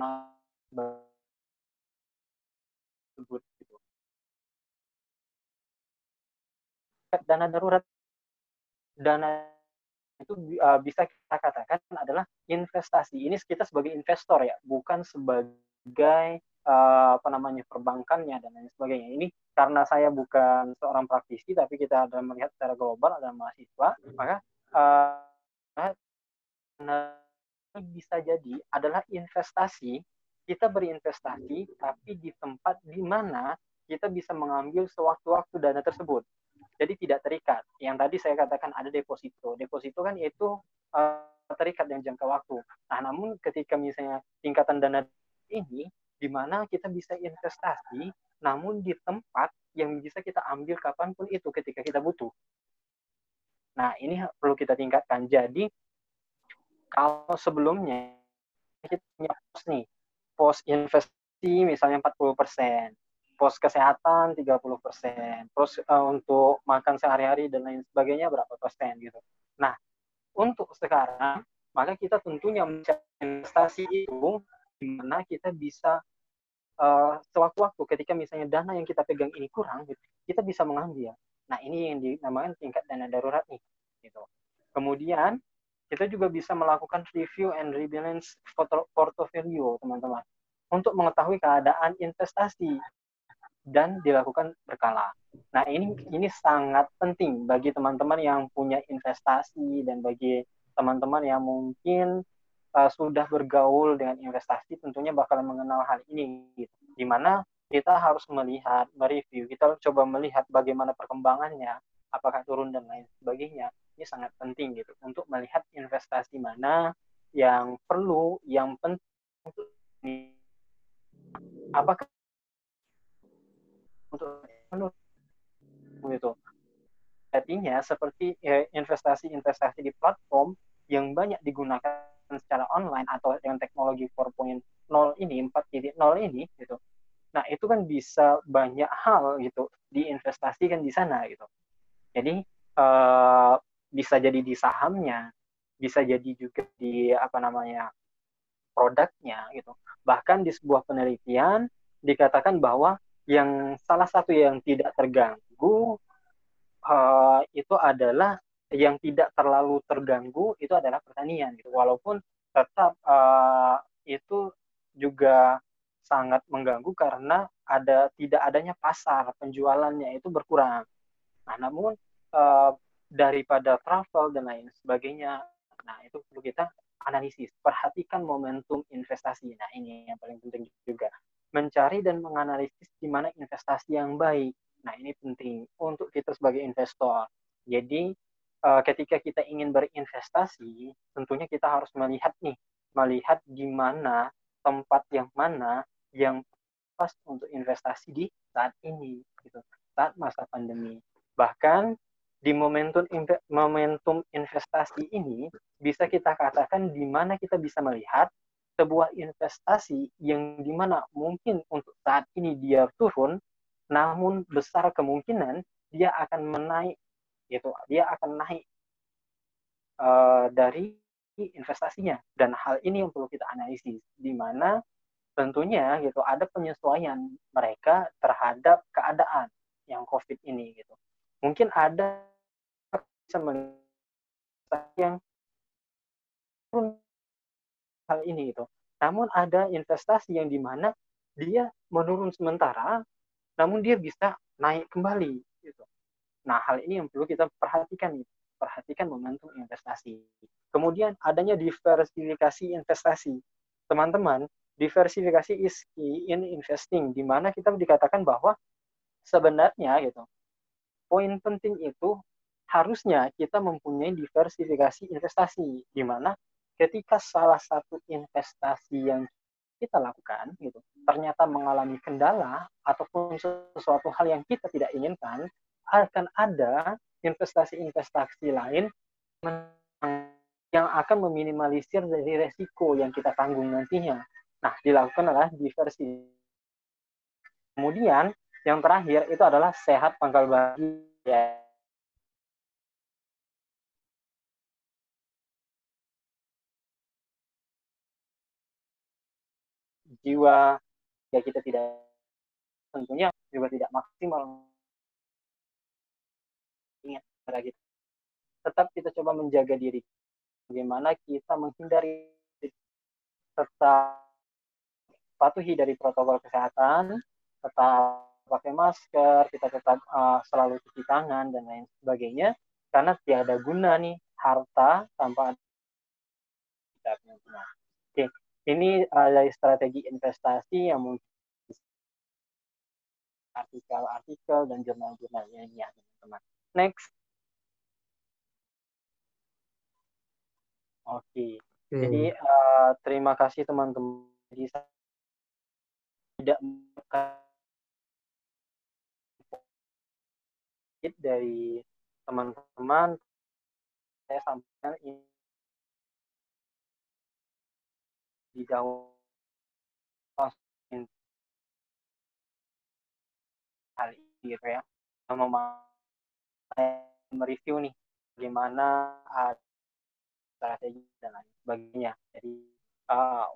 tersebut gitu. Dana darurat itu bisa kita katakan adalah investasi. Ini kita sebagai investor ya, bukan sebagai perbankannya dan lain sebagainya. Ini karena saya bukan seorang praktisi, tapi kita ada melihat secara global, ada mahasiswa, maka bisa jadi adalah investasi. Kita berinvestasi, tapi di tempat di mana kita bisa mengambil sewaktu-waktu dana tersebut. Jadi tidak terikat. Yang tadi saya katakan ada deposito. Deposito kan itu terikat dengan jangka waktu. Nah, namun ketika misalnya tingkatan dana ini, di mana kita bisa investasi, namun di tempat yang bisa kita ambil kapanpun itu ketika kita butuh. Nah, ini perlu kita tingkatkan. Jadi, kalau sebelumnya kita punya pos nih, pos investasi misalnya 40%, pos kesehatan 30%, pos untuk makan sehari-hari dan lain sebagainya berapa persen gitu. Nah, untuk sekarang maka kita tentunya mencari investasi itu di mana kita bisa sewaktu-waktu ketika misalnya dana yang kita pegang ini kurang, kita bisa mengambil. Nah, ini yang dinamakan tingkat dana darurat nih. Gitu. Kemudian kita juga bisa melakukan review and rebalance portfolio, teman-teman, untuk mengetahui keadaan investasi dan dilakukan berkala. Nah, ini sangat penting bagi teman-teman yang punya investasi dan bagi teman-teman yang mungkin sudah bergaul dengan investasi tentunya bakal mengenal hal ini, gitu. Di mana kita harus melihat, mereview, kita coba melihat bagaimana perkembangannya, apakah turun dan lain sebagainya. Ini sangat penting gitu untuk melihat investasi mana yang perlu, yang penting untuk apakah untuk gitu. Artinya seperti investasi di platform yang banyak digunakan secara online atau dengan teknologi 4.0 ini, 4.0 ini gitu. Nah, itu kan bisa banyak hal gitu diinvestasikan di sana gitu. Jadi bisa jadi di sahamnya, bisa jadi juga di produknya gitu. Bahkan di sebuah penelitian dikatakan bahwa yang salah satu yang tidak terganggu itu adalah yang tidak terlalu terganggu itu adalah pertanian gitu. Walaupun tetap itu juga sangat mengganggu karena tidak adanya pasar, penjualannya itu berkurang. Nah, namun daripada travel dan lain sebagainya, nah itu perlu kita analisis, perhatikan momentum investasi. Nah, ini yang paling penting juga. Mencari dan menganalisis di mana investasi yang baik. Nah, ini penting untuk kita sebagai investor. Jadi, ketika kita ingin berinvestasi, tentunya kita harus melihat di mana tempat yang mana yang pas untuk investasi di saat ini, gitu, saat masa pandemi. Bahkan di momentum investasi ini bisa kita katakan di mana kita bisa melihat sebuah investasi yang di mana mungkin untuk saat ini dia turun, namun besar kemungkinan dia akan menaik gitu. Dia akan naik dari investasinya. Dan hal ini yang perlu kita analisis, di mana tentunya gitu ada penyesuaian mereka terhadap keadaan yang COVID ini gitu. Mungkin ada bisa melihat yang hal ini gitu. Namun ada investasi yang dimana dia menurun sementara, namun dia bisa naik kembali gitu. Nah, hal ini yang perlu kita perhatikan nih. Perhatikan momentum investasi. Kemudian adanya diversifikasi investasi. Teman-teman, diversifikasi is key in investing, di mana kita dikatakan bahwa sebenarnya gitu, poin penting itu harusnya kita mempunyai diversifikasi investasi, di mana ketika salah satu investasi yang kita lakukan gitu ternyata mengalami kendala ataupun sesuatu hal yang kita tidak inginkan, akan ada investasi-investasi lain yang akan meminimalisir dari resiko yang kita tanggung nantinya. Nah, dilakukan adalah diversi. Kemudian yang terakhir itu adalah sehat pangkal bagi ya. Jiwa ya kita tidak tentunya juga tidak maksimal. Ingat pada kita. Tetap kita coba menjaga diri. Bagaimana kita menghindari tetap patuhi dari protokol kesehatan, tetap pakai masker, kita tetap selalu cuci tangan dan lain sebagainya, karena tiada guna nih harta tanpa kita punya. Oke, ini dari strategi investasi yang mungkin artikel-artikel dan jurnal-jurnalnya ini ya teman-teman. Next. Oke. Jadi terima kasih teman-teman. Jadi tidak dari teman-teman saya sampaikan ini di jauh hal ini gitu ya, mau mereview nih bagaimana strategi dan lain sebagainya. Jadi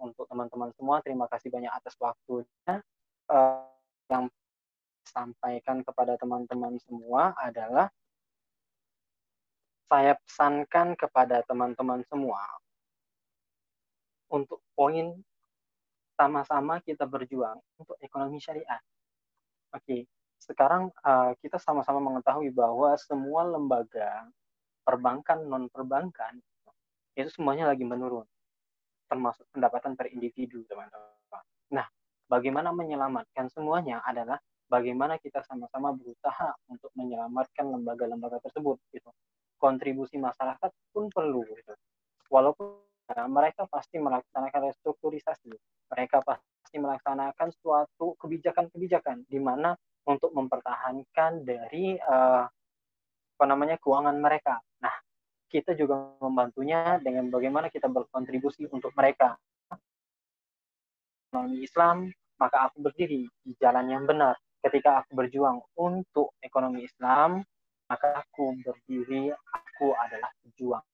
untuk teman-teman semua terima kasih banyak atas waktunya. Yang sampaikan kepada teman-teman semua adalah saya pesankan kepada teman-teman semua untuk poin sama-sama kita berjuang untuk ekonomi syariah. Oke, sekarang kita sama-sama mengetahui bahwa semua lembaga perbankan, non-perbankan, itu semuanya lagi menurun, termasuk pendapatan per individu, teman-teman. Nah, bagaimana menyelamatkan semuanya adalah bagaimana kita sama-sama berusaha untuk menyelamatkan lembaga-lembaga tersebut. Gitu. Kontribusi masyarakat pun perlu. Gitu. Walaupun mereka pasti melaksanakan restrukturisasi, mereka pasti melaksanakan suatu kebijakan-kebijakan di mana untuk mempertahankan dari keuangan mereka. Nah, kita juga membantunya dengan bagaimana kita berkontribusi untuk mereka. Ekonomi Islam, maka aku berdiri di jalan yang benar. Ketika aku berjuang untuk ekonomi Islam, maka aku berdiri, aku adalah pejuang.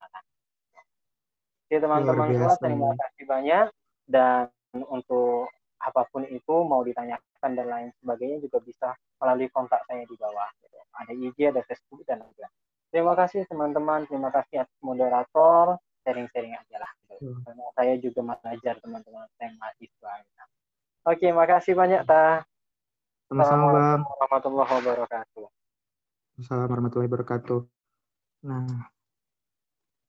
Oke teman-teman semua, terima kasih banyak. Dan untuk apapun itu, mau ditanyakan dan lain sebagainya juga bisa melalui kontak saya di bawah. Ada IG, ada Facebook, dan lain-lain. Terima kasih teman-teman, terima kasih atas moderator, sharing-sharing aja lah. Karena saya juga belajar teman-teman, saya mahasiswa. Oke, makasih banyak, Ta. Sama-sama, Bang. Assalamualaikum warahmatullahi wabarakatuh. Assalamualaikum warahmatullahi wabarakatuh. Nah,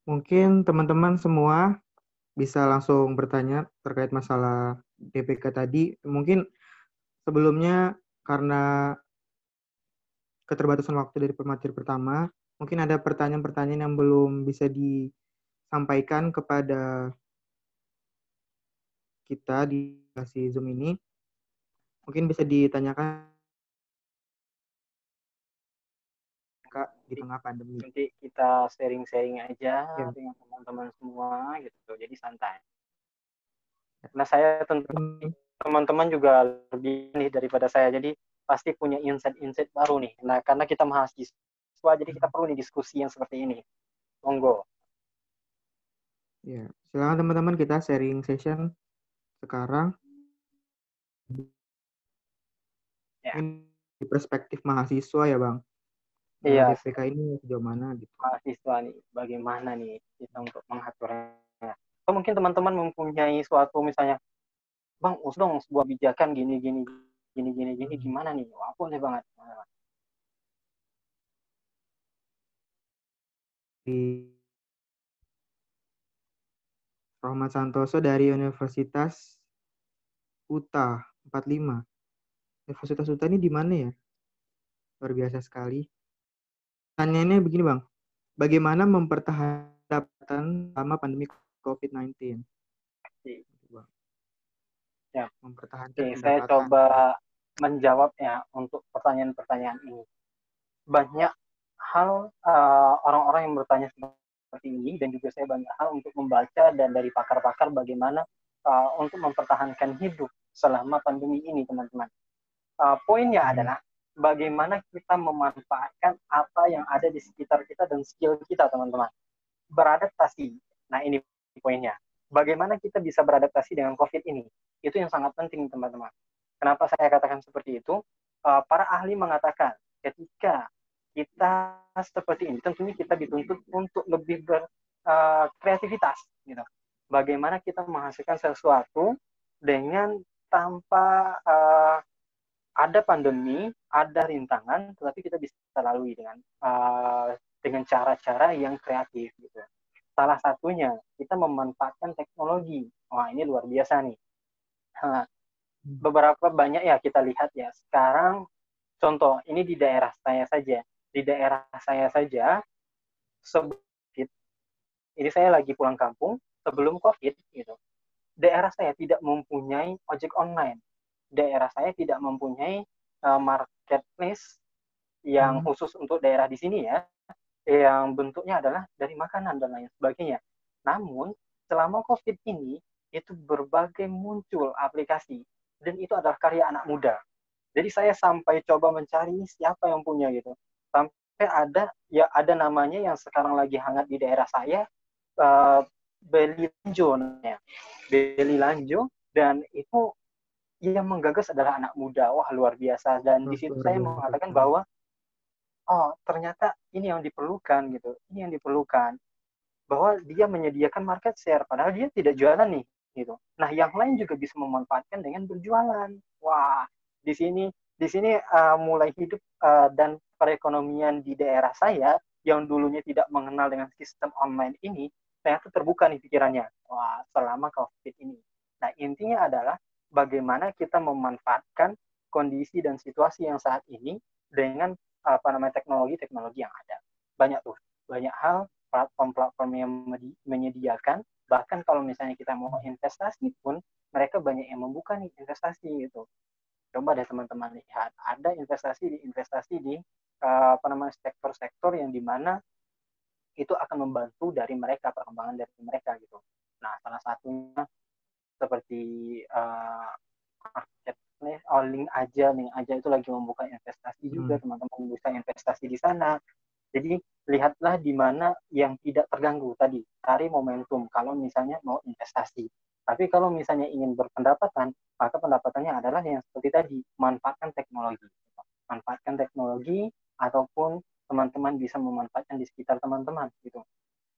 mungkin teman-teman semua bisa langsung bertanya terkait masalah DPK tadi. Mungkin sebelumnya karena keterbatasan waktu dari pemateri pertama, mungkin ada pertanyaan-pertanyaan yang belum bisa disampaikan kepada kita di sesi Zoom ini. Mungkin bisa ditanyakan Kak di tengah pandemi. Nanti kita sharing-sharing aja dengan teman-teman semua gitu. Jadi santai. Nah, saya tentu teman-teman juga lebih nih daripada saya. Jadi pasti punya insight-insight baru nih. Nah, karena kita mahasiswa jadi kita perlu nih diskusi yang seperti ini. Monggo. Ya, silakan teman-teman kita sharing session sekarang. Ya. Ini di perspektif mahasiswa ya Bang. Iya, DPK ini sejauh mana gitu. mahasiswa nih, bagaimana nih kita untuk mengaturnya. Atau mungkin teman-teman mempunyai suatu misalnya, Bang, usul dong sebuah kebijakan gini, gimana nih? Wah, boleh banget. Di Rohmat Santoso dari Universitas UTA 45. Universitas UTA ini di mana ya? Luar biasa sekali. Pertanyaannya begini Bang, bagaimana mempertahankan pendapatan selama pandemi COVID-19? Ya. Mempertahankan Oke, saya pendapatan. coba menjawab ya untuk pertanyaan-pertanyaan ini. Banyak hal orang-orang yang bertanya seperti ini, dan juga saya banyak hal untuk membaca dan dari pakar-pakar bagaimana untuk mempertahankan hidup selama pandemi ini, teman-teman. Poinnya adalah bagaimana kita memanfaatkan apa yang ada di sekitar kita dan skill kita, teman-teman. Beradaptasi. Nah, ini poinnya. Bagaimana kita bisa beradaptasi dengan COVID ini? Itu yang sangat penting, teman-teman. Kenapa saya katakan seperti itu? Para ahli mengatakan ketika kita seperti ini, tentunya kita dituntut untuk lebih berkreativitas. Gitu. Bagaimana kita menghasilkan sesuatu dengan tanpa ada pandemi, ada rintangan, tetapi kita bisa lalui dengan cara-cara yang kreatif. Gitu. Salah satunya kita memanfaatkan teknologi. Wah, ini luar biasa nih. Beberapa banyak ya kita lihat ya. Sekarang contoh, ini di daerah saya saja. Di daerah saya saja, sebelum COVID, ini saya lagi pulang kampung, sebelum COVID, gitu, daerah saya tidak mempunyai ojek online. Daerah saya tidak mempunyai marketplace yang khusus untuk daerah di sini ya, yang bentuknya adalah dari makanan dan lain sebagainya. Namun, selama COVID ini, itu berbagai muncul aplikasi, dan itu adalah karya anak muda. Jadi saya sampai coba mencari siapa yang punya gitu. Sampai ada namanya yang sekarang lagi hangat di daerah saya, Beli Lanjo namanya. Beli Lanjo, dan itu yang menggagas adalah anak muda. Wah, luar biasa. Dan di situ saya mengatakan bahwa oh, ternyata ini yang diperlukan gitu. Ini yang diperlukan. Bahwa dia menyediakan market share padahal dia tidak jualan nih gitu. Nah, yang lain juga bisa memanfaatkan dengan berjualan. Wah, di sini mulai hidup dan perekonomian di daerah saya yang dulunya tidak mengenal dengan sistem online ini, ternyata terbuka nih pikirannya. Wah, selama COVID ini. Nah, intinya adalah bagaimana kita memanfaatkan kondisi dan situasi yang saat ini dengan teknologi yang ada. Banyak hal, platform-platform yang menyediakan, bahkan kalau misalnya kita mau investasi pun mereka banyak yang membuka nih investasi gitu. Coba deh teman-teman lihat, ada investasi di sektor-sektor yang dimana itu akan membantu dari mereka, perkembangan dari mereka gitu. Nah, salah satunya seperti marketplace, link aja itu lagi membuka investasi juga, teman-teman bisa investasi di sana. Jadi lihatlah di mana yang tidak terganggu tadi, cari momentum kalau misalnya mau investasi. Tapi kalau misalnya ingin berpendapatan, maka pendapatannya adalah yang seperti tadi, manfaatkan teknologi. Manfaatkan teknologi ataupun teman-teman bisa memanfaatkan di sekitar teman-teman gitu.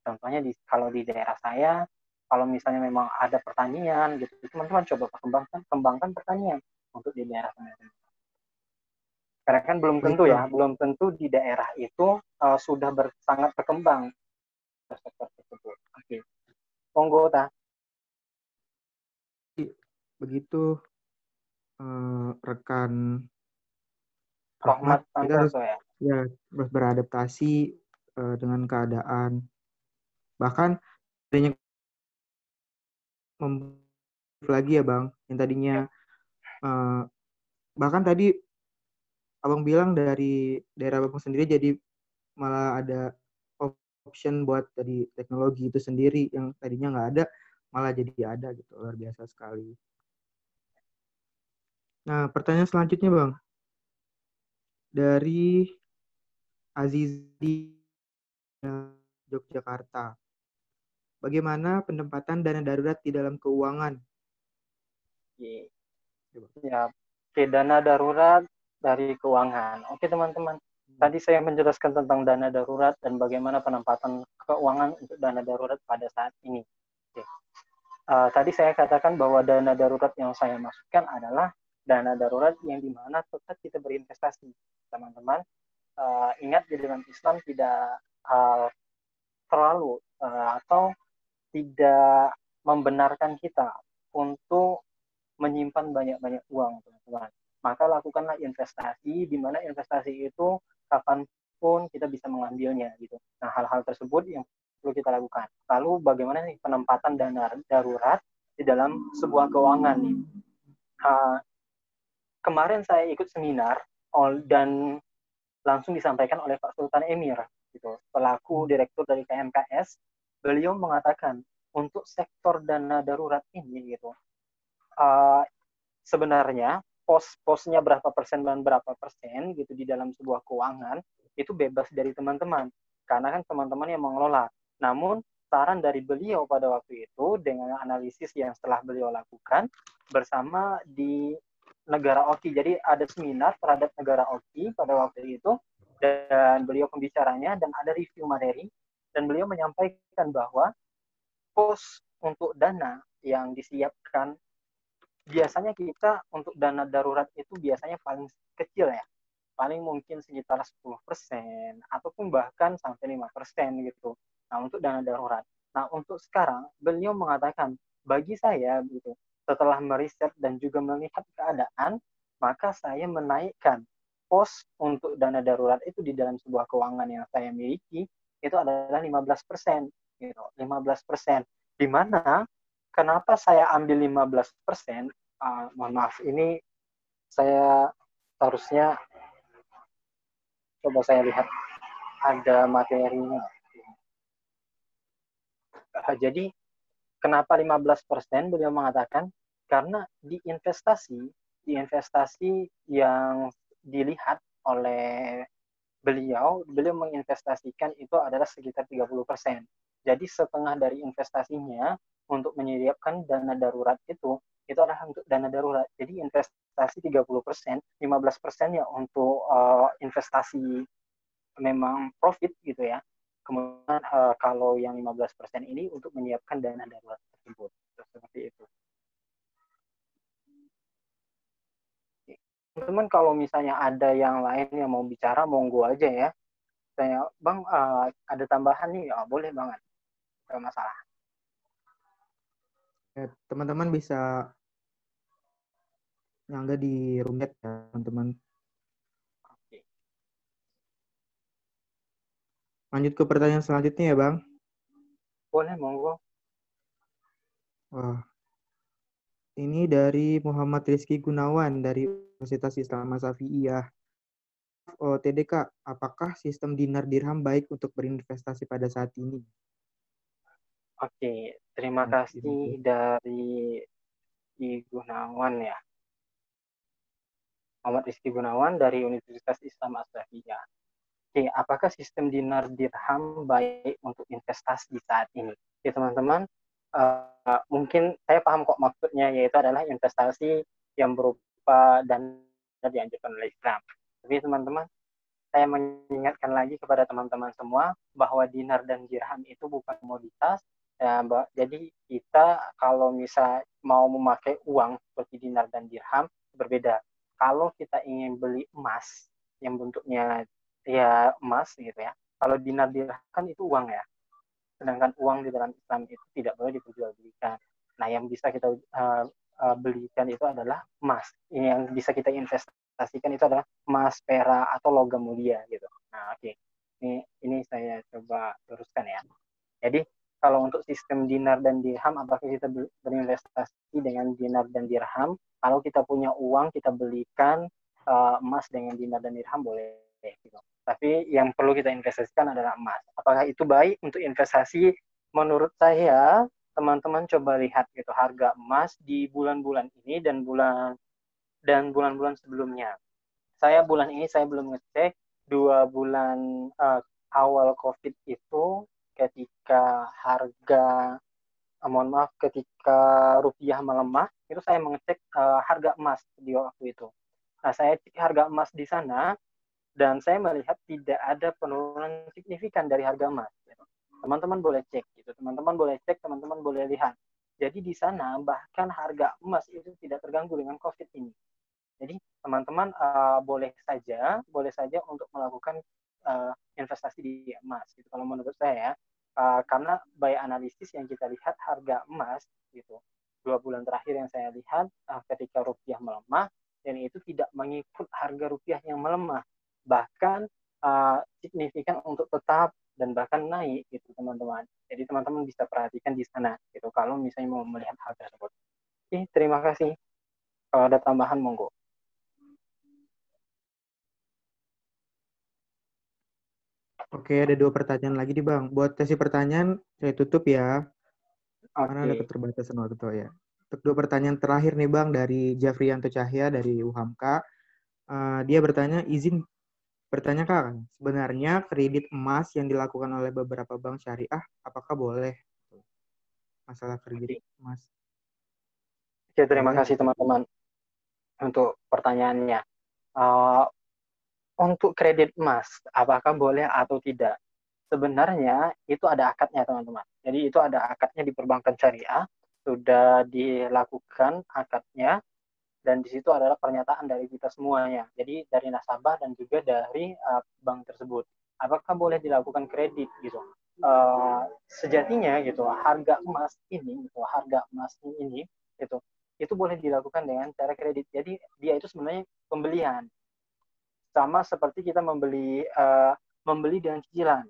Contohnya kalau di daerah saya, kalau misalnya memang ada pertanian gitu, teman-teman coba kembangkan pertanian untuk di daerah teman-teman. Karena kan belum tentu di daerah itu sudah sangat berkembang sektor tersebut. Oke. Monggo ta. Begitu rekan Rohmat kita harus ya beradaptasi dengan keadaan. Bahkan banyak lagi ya Bang, yang tadinya bahkan tadi Abang bilang dari daerah Abang sendiri jadi malah ada option buat tadi teknologi itu sendiri yang tadinya nggak ada, malah jadi ada gitu. Luar biasa sekali. Nah, pertanyaan selanjutnya Bang. Dari Azizi Yogyakarta. Bagaimana penempatan dana darurat di dalam keuangan? Ya, oke, dana darurat dari keuangan. Oke, teman-teman. Tadi saya menjelaskan tentang dana darurat dan bagaimana penempatan keuangan untuk dana darurat pada saat ini. Oke. Tadi saya katakan bahwa dana darurat yang saya masukkan adalah dana darurat yang dimana tetap kita berinvestasi. Teman-teman, ingat di dalam Islam tidak terlalu atau tidak membenarkan kita untuk menyimpan banyak-banyak uang, teman-teman. Maka lakukanlah investasi, di mana investasi itu kapanpun kita bisa mengambilnya, gitu. Nah, hal-hal tersebut yang perlu kita lakukan. Lalu bagaimana nih penempatan dana darurat di dalam sebuah keuangan? Kemarin saya ikut seminar dan langsung disampaikan oleh Pak Sultan Emir, gitu, selaku direktur dari KMKS. Beliau mengatakan untuk sektor dana darurat ini, gitu, sebenarnya pos-posnya berapa persen dan berapa persen gitu di dalam sebuah keuangan itu bebas dari teman-teman, karena kan teman-teman yang mengelola. Namun saran dari beliau pada waktu itu dengan analisis yang setelah beliau lakukan bersama di negara Oki. Jadi ada seminar terhadap negara Oki pada waktu itu dan beliau pembicaranya dan ada review materi dan beliau menyampaikan bahwa pos untuk dana yang disiapkan biasanya kita untuk dana darurat itu biasanya paling kecil ya, paling mungkin sekitar 10% ataupun bahkan sampai 5% gitu. Nah, untuk dana darurat. Nah, untuk sekarang beliau mengatakan bagi saya gitu, setelah meriset dan juga melihat keadaan, maka saya menaikkan pos untuk dana darurat itu di dalam sebuah keuangan yang saya miliki itu adalah 15%, gitu. 15%. Di mana kenapa saya ambil 15%? Mohon maaf, ini saya harusnya coba saya lihat ada materinya. Jadi kenapa 15%? Beliau mengatakan karena di investasi yang dilihat oleh beliau menginvestasikan itu adalah sekitar 30%. Jadi setengah dari investasinya untuk menyiapkan dana darurat itu adalah untuk dana darurat. Jadi investasi 30%, 15% ya untuk investasi memang profit gitu ya. Kemudian kalau yang 15% ini untuk menyiapkan dana darurat tersebut. Seperti itu. Teman-teman, kalau misalnya ada yang lain yang mau bicara, monggo aja ya. Saya, Bang, ada tambahan nih, ya boleh banget. Tidak masalah. Teman-teman bisa nyangga di room chat ya, teman-teman. Oke. Lanjut ke pertanyaan selanjutnya ya, Bang. Boleh, monggo. Wah, ini dari Muhammad Rizky Gunawan dari Universitas Islam Syafi'iyah. TDK, apakah sistem dinar dirham baik untuk berinvestasi pada saat ini? Oke, terima kasih dari Gunawan ya. Muhammad Rizky Gunawan dari Universitas Islam Syafi'iyah. Oke, apakah sistem dinar dirham baik untuk investasi saat ini? Oke, teman-teman, mungkin saya paham kok maksudnya, yaitu adalah investasi yang berupa dana dianjurkan oleh Islam. Tapi teman-teman, saya mengingatkan lagi kepada teman-teman semua bahwa dinar dan dirham itu bukan komoditas. Ya, jadi kita kalau misal mau memakai uang seperti dinar dan dirham berbeda. Kalau kita ingin beli emas yang bentuknya ya emas gitu ya. Kalau dinar dirham kan itu uang ya. Sedangkan uang di dalam Islam itu tidak boleh diperjualbelikan. Nah, yang bisa kita belikan itu adalah emas. Ini yang bisa kita investasikan itu adalah emas, perak atau logam mulia gitu. Nah, oke. Ini saya coba teruskan ya. Jadi kalau untuk sistem dinar dan dirham, apakah kita berinvestasi dengan dinar dan dirham? Kalau kita punya uang, kita belikan emas dengan dinar dan dirham boleh. Gitu. Tapi yang perlu kita investasikan adalah emas. Apakah itu baik untuk investasi? Menurut saya, teman-teman coba lihat gitu harga emas di bulan-bulan ini dan bulan-bulan sebelumnya. Bulan ini saya belum ngecek 2 bulan awal COVID itu ketika mohon maaf, ketika rupiah melemah, itu saya mengecek harga emas di waktu itu. Nah, saya cek harga emas di sana, dan saya melihat tidak ada penurunan signifikan dari harga emas. Teman-teman boleh cek, gitu. Teman-teman boleh cek, teman-teman boleh lihat. Jadi di sana bahkan harga emas itu tidak terganggu dengan COVID ini. Jadi teman-teman boleh saja untuk melakukan investasi di emas. Gitu. Kalau menurut saya, karena by analisis yang kita lihat harga emas, gitu, 2 bulan terakhir yang saya lihat ketika rupiah melemah, dan itu tidak mengikut harga rupiah yang melemah, bahkan signifikan untuk tetap dan bahkan naik, gitu teman-teman. Jadi teman-teman bisa perhatikan di sana, gitu. Kalau misalnya mau melihat hal tersebut. Oke, terima kasih. Kalau ada tambahan, monggo. Oke, ada 2 pertanyaan lagi nih Bang. Buat sesi pertanyaan, saya tutup ya. Karena ada Oke. keterbatasan waktu ya. Untuk 2 pertanyaan terakhir nih Bang, dari Jafrianto Cahya dari UHAMKA. Dia bertanya, izin bertanya Kak, sebenarnya kredit emas yang dilakukan oleh beberapa bank syariah, apakah boleh? Masalah kredit emas. Oke, terima Boleh kasih atau tidak? teman-teman untuk pertanyaannya. Untuk kredit emas, apakah boleh atau tidak? Sebenarnya itu ada akadnya, teman-teman. Jadi itu ada akadnya di perbankan syariah, sudah dilakukan akadnya, dan di situ adalah pernyataan dari kita semuanya. Jadi dari nasabah dan juga dari bank tersebut. Apakah boleh dilakukan kredit gitu? Sejatinya gitu, harga emas ini itu boleh dilakukan dengan cara kredit. Jadi dia itu sebenarnya pembelian, sama seperti kita membeli dengan cicilan.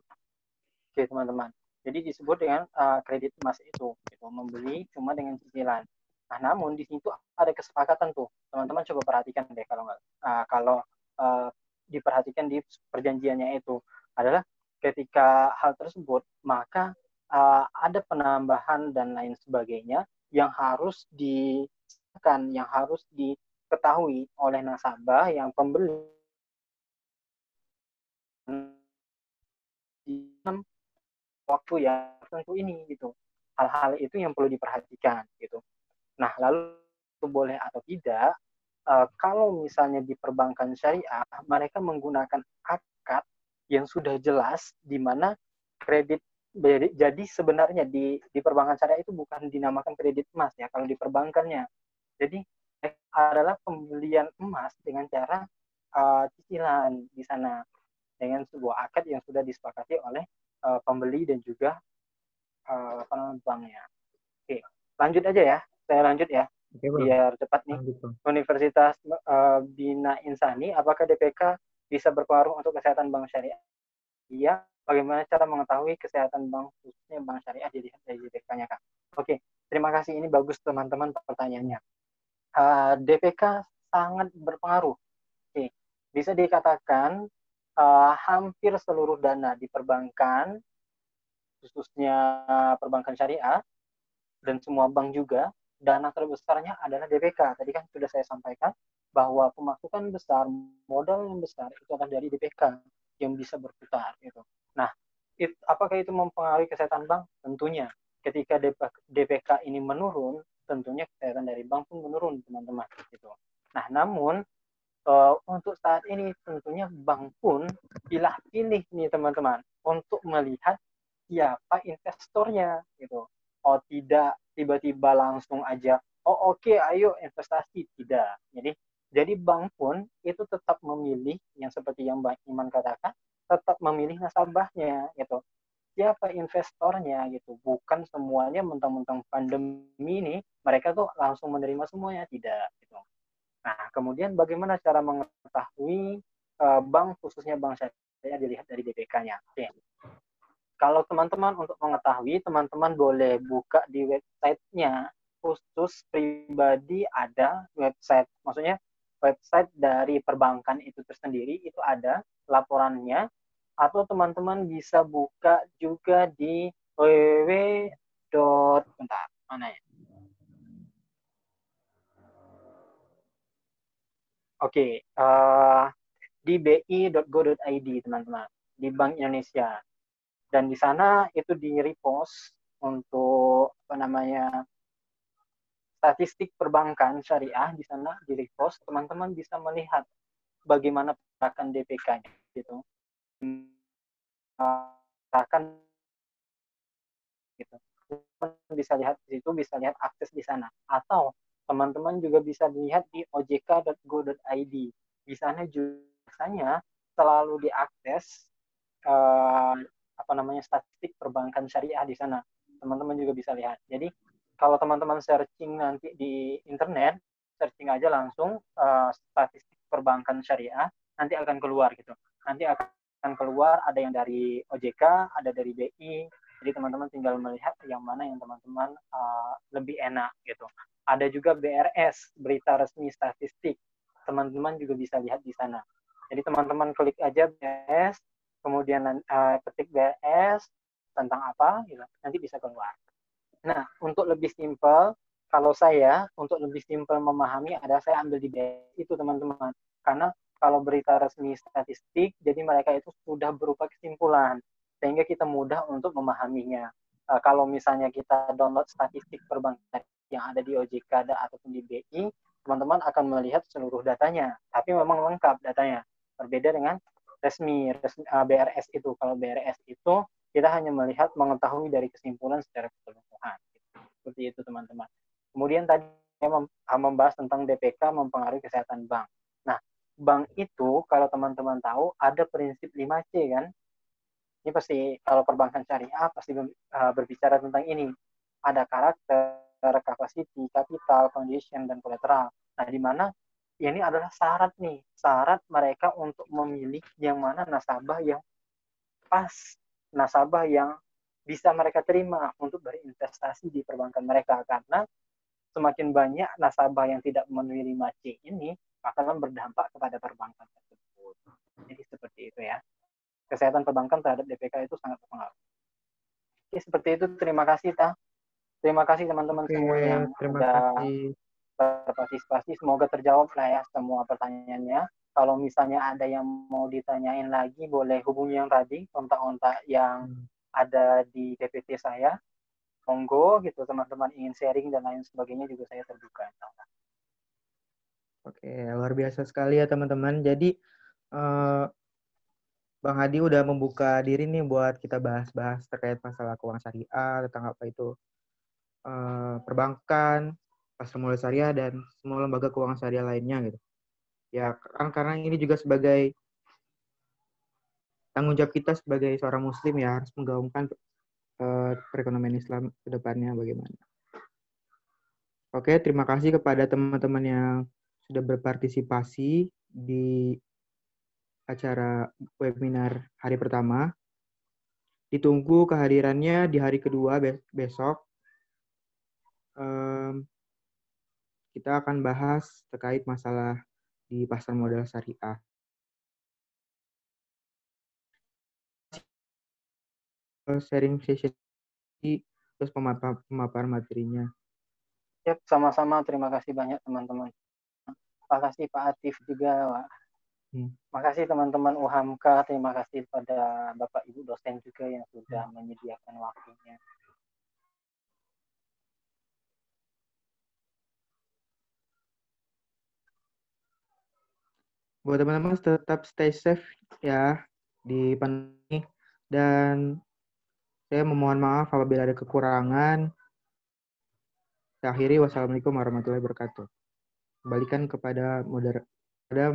Oke, teman-teman. Jadi disebut dengan kredit emas itu, gitu, membeli cuma dengan cicilan. Nah, namun di situ ada kesepakatan tuh, teman-teman coba perhatikan deh kalau diperhatikan di perjanjiannya itu adalah ketika hal tersebut, maka ada penambahan dan lain sebagainya yang harus yang harus diketahui oleh nasabah yang pembeli di waktu yang tertentu ini, gitu. Hal-hal itu yang perlu diperhatikan, gitu. Nah, lalu itu boleh atau tidak? Kalau misalnya di perbankan syariah, mereka menggunakan akad yang sudah jelas, di mana kredit. Jadi sebenarnya di perbankan syariah itu bukan dinamakan kredit emas ya, kalau di perbankannya. Jadi adalah pembelian emas dengan cara cicilan di sana, dengan sebuah akad yang sudah disepakati oleh pembeli dan juga banknya. Oke, lanjut aja ya. Saya lanjut ya, Oke, Bang. biar cepat nih. Lanjut, Bang. Universitas Bina Insani, apakah DPK bisa berpengaruh untuk kesehatan bank syariah? Iya. Bagaimana cara mengetahui kesehatan bank, khususnya bank syariah, dilihat dari DPK-nya, Kak? Oke, terima kasih. Ini bagus teman-teman pertanyaannya. DPK sangat berpengaruh. Oke, bisa dikatakan hampir seluruh dana di perbankan, khususnya perbankan syariah, dan semua bank juga, dana terbesarnya adalah DPK. Tadi kan sudah saya sampaikan bahwa pemasukan besar, modal yang besar itu adalah dari DPK yang bisa berputar. Gitu. Nah, apakah itu mempengaruhi kesehatan bank? Tentunya. Ketika DPK ini menurun, tentunya kesehatan dari bank pun menurun, teman-teman. Gitu. Nah, namun untuk saat ini tentunya bank pun pilih-pilih nih, teman-teman, untuk melihat siapa investornya, gitu. Oh, tidak tiba-tiba langsung aja, oh oke, ayo investasi, tidak. Jadi bank pun itu tetap memilih, yang seperti yang Bang Iman katakan, tetap memilih nasabahnya, gitu. Siapa investornya, gitu. Bukan semuanya mentang-mentang pandemi ini mereka tuh langsung menerima semuanya, tidak, gitu. Nah, kemudian bagaimana cara mengetahui bank, khususnya bank syariah, dilihat dari DPK-nya. Oke. Kalau teman-teman untuk mengetahui, teman-teman boleh buka di website-nya. Khusus pribadi ada website, maksudnya website dari perbankan itu tersendiri, itu ada laporannya. Atau teman-teman bisa buka juga di bentar, mana ya? Oke, di bi.go.id, teman-teman, di Bank Indonesia. Dan di sana itu di-repost untuk statistik perbankan syariah di sana di-repost, teman-teman bisa melihat bagaimana pergerakan DPK-nya gitu. Bahkan gitu. Teman-teman bisa lihat di situ, bisa lihat akses di sana. Atau teman-teman juga bisa lihat di ojk.go.id. Di sana juga biasanya selalu diakses statistik perbankan syariah di sana. Teman-teman juga bisa lihat. Jadi kalau teman-teman searching nanti di internet, searching aja langsung statistik perbankan syariah, nanti akan keluar gitu. Nanti akan keluar ada yang dari OJK, ada dari BI. Jadi teman-teman tinggal melihat yang mana yang teman-teman lebih enak gitu. Ada juga BRS, berita resmi statistik. Teman-teman juga bisa lihat di sana. Jadi teman-teman klik aja BRS, kemudian ketik BRS tentang apa, gitu, nanti bisa keluar. Nah, untuk lebih simpel, kalau saya untuk lebih simpel memahami, saya ambil di BRS itu teman-teman. Karena kalau berita resmi statistik, jadi mereka itu sudah berupa kesimpulan, sehingga kita mudah untuk memahaminya. Kalau misalnya kita download statistik perbankan yang ada di OJK ataupun di BI, teman-teman akan melihat seluruh datanya, tapi memang lengkap datanya. Berbeda dengan resmi BRS itu. Kalau BRS itu kita hanya mengetahui dari kesimpulan secara keseluruhan. Seperti itu teman-teman. Kemudian tadi saya membahas tentang DPK mempengaruhi kesehatan bank. Nah, bank itu kalau teman-teman tahu ada prinsip 5C kan. Ini pasti kalau perbankan syariah pasti berbicara tentang ini. Ada karakter, capacity, capital, condition, dan collateral. Nah, di mana ini adalah syarat nih, syarat mereka untuk memilih yang mana nasabah yang pas, nasabah yang bisa mereka terima untuk berinvestasi di perbankan mereka. Karena semakin banyak nasabah yang tidak memenuhi 5C ini akan berdampak kepada perbankan tersebut. Jadi seperti itu ya. Kesehatan perbankan terhadap DPK itu sangat berpengaruh. Oke, seperti itu. Terima kasih, Ta. Terima kasih teman-teman semua yang sudah berpartisipasi. Semoga terjawab lah ya semua pertanyaannya. Kalau misalnya ada yang mau ditanyain lagi, boleh hubungi yang tadi, kontak-kontak yang ada di PPT saya. Monggo gitu, teman-teman ingin sharing dan lain sebagainya juga saya terbuka. Oke, luar biasa sekali ya teman-teman. Jadi Bang Hadi udah membuka diri nih buat kita bahas-bahas terkait masalah keuangan syariah, tentang apa itu perbankan, pasar modal syariah, dan semua lembaga keuangan syariah lainnya gitu. Ya, karena ini juga sebagai tanggung jawab kita sebagai seorang muslim ya, harus menggaungkan perekonomian Islam ke depannya bagaimana. Oke, terima kasih kepada teman-teman yang sudah berpartisipasi di acara webinar hari pertama. Ditunggu kehadirannya di hari kedua besok. Kita akan bahas terkait masalah di pasar modal syariah. Sharing session terus pemaparan materinya. Ya, sama-sama. Terima kasih banyak teman-teman. Terima kasih Pak Atif juga. Terima kasih teman-teman UHAMK. Terima kasih pada Bapak Ibu dosen juga yang sudah menyediakan waktunya. Buat teman-teman tetap stay safe ya di pandemi, dan saya memohon maaf apabila ada kekurangan. Saya akhiri, wassalamualaikum warahmatullahi wabarakatuh. Kembalikan kepada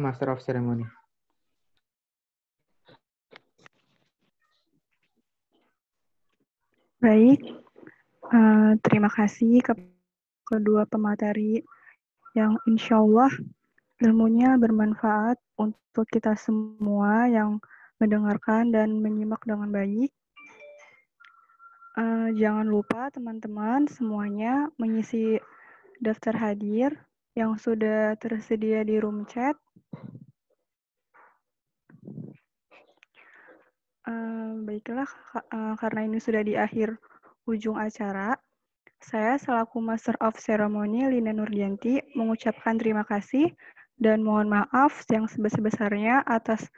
Master of Ceremony. Baik, terima kasih ke kedua pemateri yang insya Allah ilmunya bermanfaat untuk kita semua yang mendengarkan dan menyimak dengan baik. Jangan lupa teman-teman semuanya mengisi daftar hadir yang sudah tersedia di room chat. Baiklah, karena ini sudah di akhir ujung acara, saya selaku Master of Ceremony Lina Nurdianti mengucapkan terima kasih dan mohon maaf yang sebesar-besarnya atas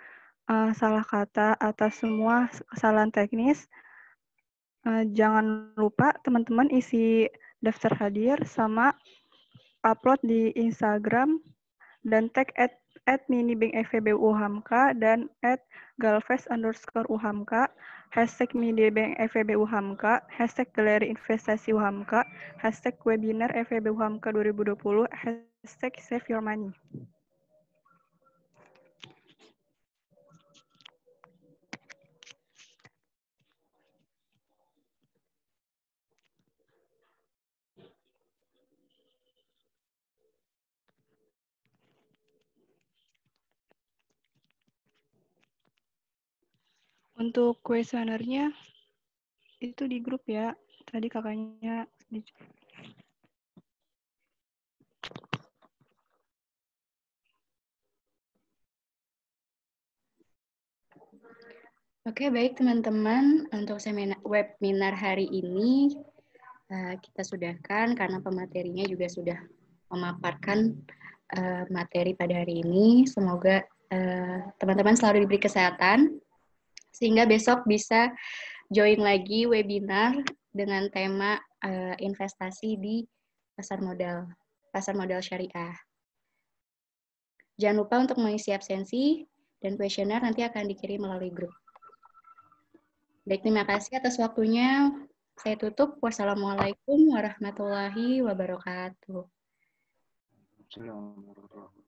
salah kata, atas semua kesalahan teknis. Jangan lupa teman-teman isi daftar hadir sama upload di Instagram dan tag @minibank_FEB_UHAMKA dan @galvez_UHAMKA, hashtag #minibank_FEB_UHAMKA, hashtag galeri investasi UHAMKA, hashtag webinar FEB UHAMKA 2020, hashtag save your money. Untuk kuesionernya itu di grup ya. Tadi kakaknya Oke, baik teman-teman. Untuk webinar hari ini kita sudahkan karena pematerinya juga sudah memaparkan materi pada hari ini. Semoga teman-teman selalu diberi kesehatan sehingga besok bisa join lagi webinar dengan tema investasi di pasar modal syariah. Jangan lupa untuk mengisi absensi dan kuesioner nanti akan dikirim melalui grup. Baik, terima kasih atas waktunya. Saya tutup. Wassalamualaikum warahmatullahi wabarakatuh. Assalamualaikum warahmatullahi wabarakatuh.